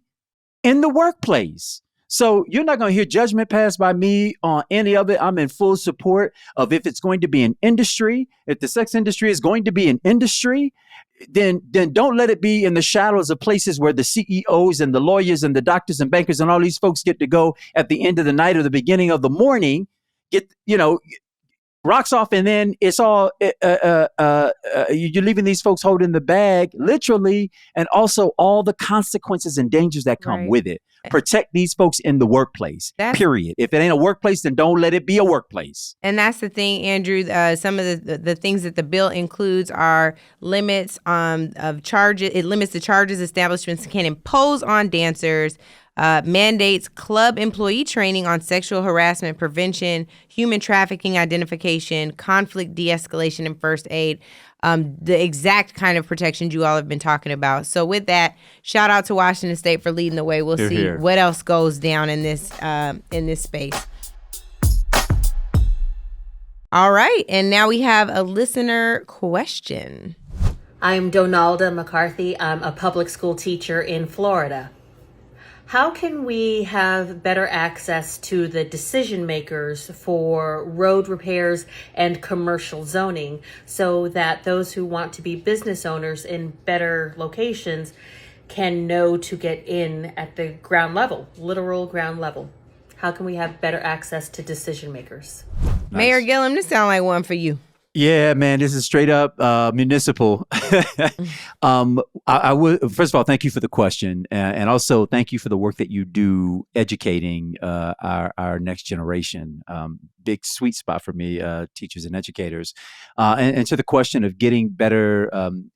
in the workplace. So you're not going to hear judgment passed by me on any of it. I'm in full support of if it's going to be an industry, if the sex industry is going to be an industry, then don't let it be in the shadows of places where the CEOs and the lawyers and the doctors and bankers and all these folks get to go at the end of the night or the beginning of the morning, rocks off, and then it's all you're leaving these folks holding the bag, literally, and also all the consequences and dangers that come with it. Protect these folks in the workplace, period. If it ain't a workplace, then don't let it be a workplace. And that's the thing, Andrew. Some of the things that the bill includes are limits of charges. It limits the charges establishments can impose on dancers, mandates club employee training on sexual harassment prevention, human trafficking identification, conflict de-escalation, and first aid. The exact kind of protections you all have been talking about. So with that, shout out to Washington State for leading the way. We'll see what else goes down in this space. All right, and now we have a listener question. I'm Donalda McCarthy. I'm a public school teacher in Florida. How can we have better access to the decision makers for road repairs and commercial zoning so that those who want to be business owners in better locations can know to get in at the ground level, literal ground level? How can we have better access to decision makers? Nice. Mayor Gillum, this sounds like one for you. Yeah, man, this is straight up municipal. I would, first of all, thank you for the question. And also thank you for the work that you do educating our next generation. Big sweet spot for me, teachers and educators. And to the question of getting better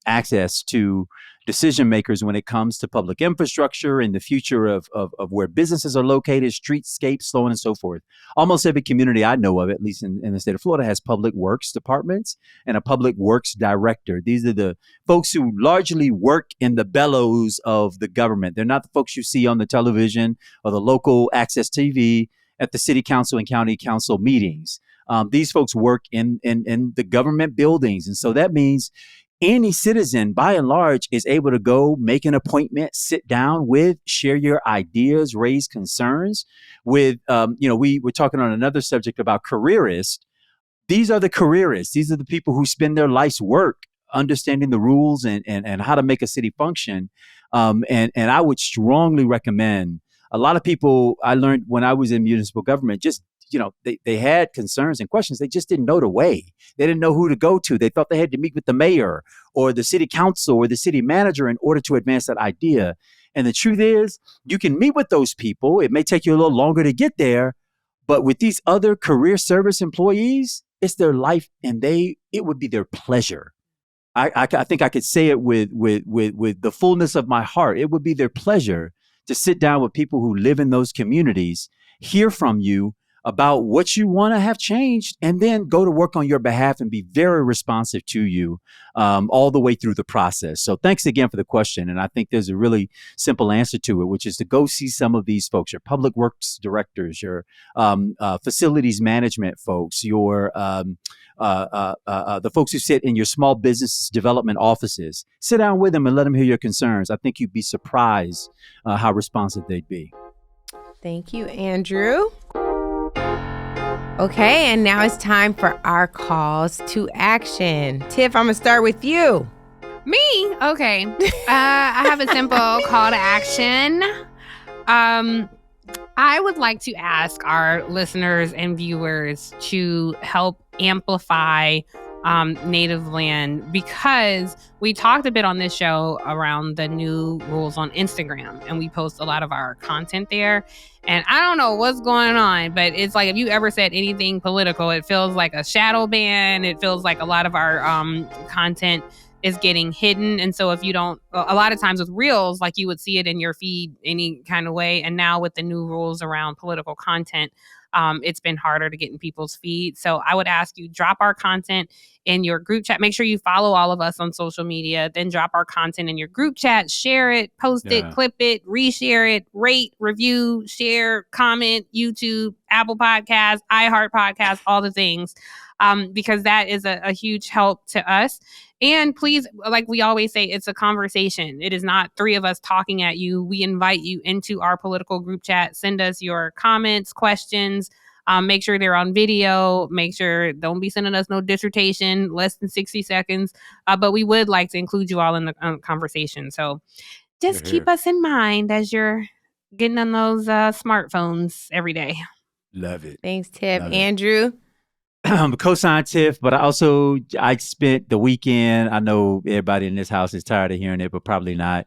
access to decision makers when it comes to public infrastructure and the future of where businesses are located, streetscapes, so on and so forth. Almost every community I know of, at least in the state of Florida, has public works departments and a public works director. These are the folks who largely work in the bellows of the government. They're not the folks you see on the television or the local access TV at the city council and county council meetings. These folks work in the government buildings. And so that means any citizen, by and large, is able to go make an appointment, sit down with, share your ideas, raise concerns with, we were talking on another subject about careerists. These are the careerists. These are the people who spend their life's work understanding the rules and how to make a city function. And I would strongly recommend, a lot of people I learned when I was in municipal government, just they had concerns and questions. They just didn't know the way. They didn't know who to go to. They thought they had to meet with the mayor or the city council or the city manager in order to advance that idea. And the truth is, you can meet with those people. It may take you a little longer to get there, but with these other career service employees, it's their life, and it would be their pleasure. I think I could say it with the fullness of my heart. It would be their pleasure to sit down with people who live in those communities, hear from you, about what you want to have changed, and then go to work on your behalf and be very responsive to you all the way through the process. So thanks again for the question. And I think there's a really simple answer to it, which is to go see some of these folks, your public works directors, your facilities management folks, your the folks who sit in your small business development offices. Sit down with them and let them hear your concerns. I think you'd be surprised how responsive they'd be. Thank you, Andrew. Okay, and now it's time for our calls to action. Tiff, I'm going to start with you. Me? Okay. I have a simple call to action. I would like to ask our listeners and viewers to help amplify native land, because we talked a bit on this show around the new rules on Instagram, and we post a lot of our content there. And I don't know what's going on, but it's like if you ever said anything political, it feels like a shadow ban. It feels like a lot of our content is getting hidden. And so if you don't, a lot of times with Reels, like you would see it in your feed any kind of way. And now with the new rules around political content, it's been harder to get in people's feed. So I would ask you, drop our content in your group chat. Make sure you follow all of us on social media, then drop our content in your group chat, share it, post it, clip it, reshare it, rate, review, share, comment, YouTube, Apple Podcasts, iHeart Podcasts, all the things, because that is a huge help to us. And please, like we always say, it's a conversation. It is not three of us talking at you. We invite you into our political group chat. Send us your comments, questions. Make sure they're on video. Make sure, don't be sending us no dissertation, less than 60 seconds. But we would like to include you all in the conversation. So just keep us in mind as you're getting on those smartphones every day. Love it. Thanks, Tiff. Love Andrew? I'm a co-sign Tiff, but I spent the weekend, I know everybody in this house is tired of hearing it, but probably not,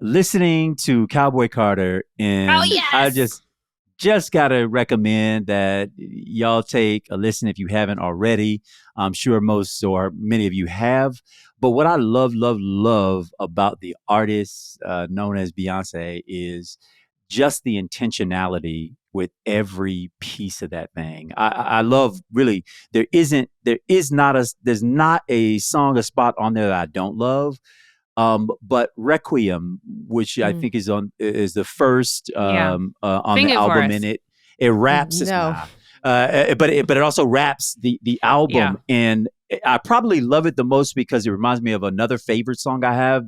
listening to Cowboy Carter. And I just got to recommend that y'all take a listen if you haven't already. I'm sure most or many of you have. But what I love about the artist known as Beyonce is just the intentionality with every piece of that thing. I love, really, there's not a song, a spot on there that I don't love. But Requiem, which I think is the first on Sing the it for album, us. and it raps. But it also raps the album, and I probably love it the most because it reminds me of another favorite song I have.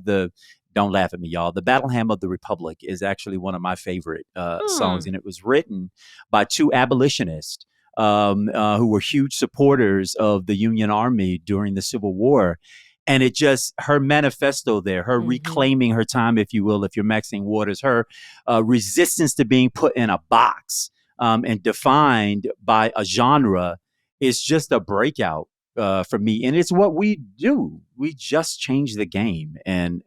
Don't laugh at me, y'all. The Battle Hymn of the Republic is actually one of my favorite songs, and it was written by two abolitionists who were huge supporters of the Union Army during the Civil War. And it just, her manifesto there, her reclaiming her time, if you will, if you're Maxine Waters, her resistance to being put in a box and defined by a genre is just a breakout for me. And it's what we do. We just change the game and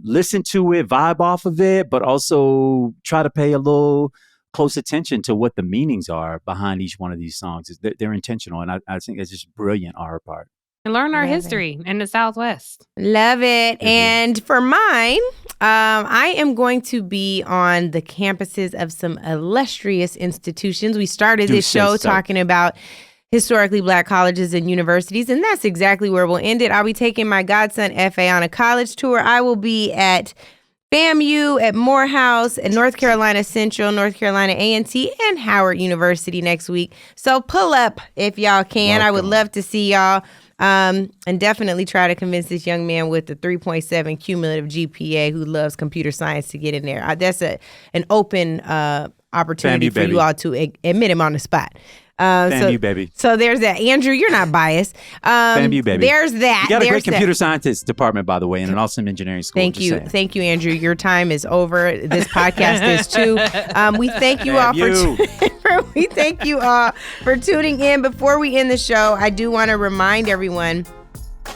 listen to it, vibe off of it, but also try to pay a little close attention to what the meanings are behind each one of these songs. They're intentional. And I think it's just brilliant on her part. And learn our history in the Southwest. Love it. And for mine, I am going to be on the campuses of some illustrious institutions. We started this show talking about historically Black colleges and universities, and that's exactly where we'll end it. I'll be taking my godson, F.A., on a college tour. I will be at FAMU, at Morehouse, at North Carolina Central, North Carolina A&T, and Howard University next week. So pull up if y'all can. Welcome. I would love to see y'all. And definitely try to convince this young man with the 3.7 cumulative GPA who loves computer science to get in there. That's an open opportunity for you all to admit him on the spot. FAMU, baby. So there's that. Andrew, you're not biased. FAMU, baby. There's that. You got a great computer scientist department, by the way, and an awesome engineering school. Thank you. Thank you, Andrew. Your time is over. This podcast is too. We thank you all we thank you all for tuning in. Before we end the show, I do want to remind everyone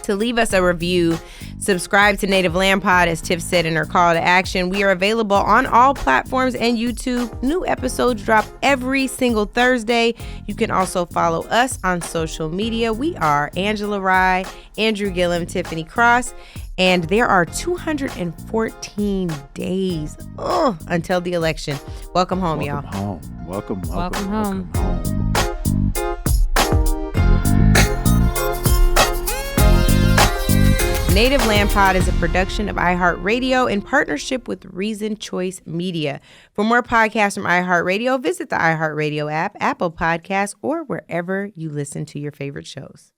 to leave us a review. Subscribe to Native Land Pod, as Tiff said in her call to action. We are available on all platforms and YouTube. New episodes drop every single Thursday. You can also follow us on social media. We are Angela Rye, Andrew Gillum, Tiffany Cross. And there are 214 days until the election. Welcome home, y'all. Welcome home. Welcome home. Native Land Pod is a production of iHeartRadio in partnership with Reason Choice Media. For more podcasts from iHeartRadio, visit the iHeartRadio app, Apple Podcasts, or wherever you listen to your favorite shows.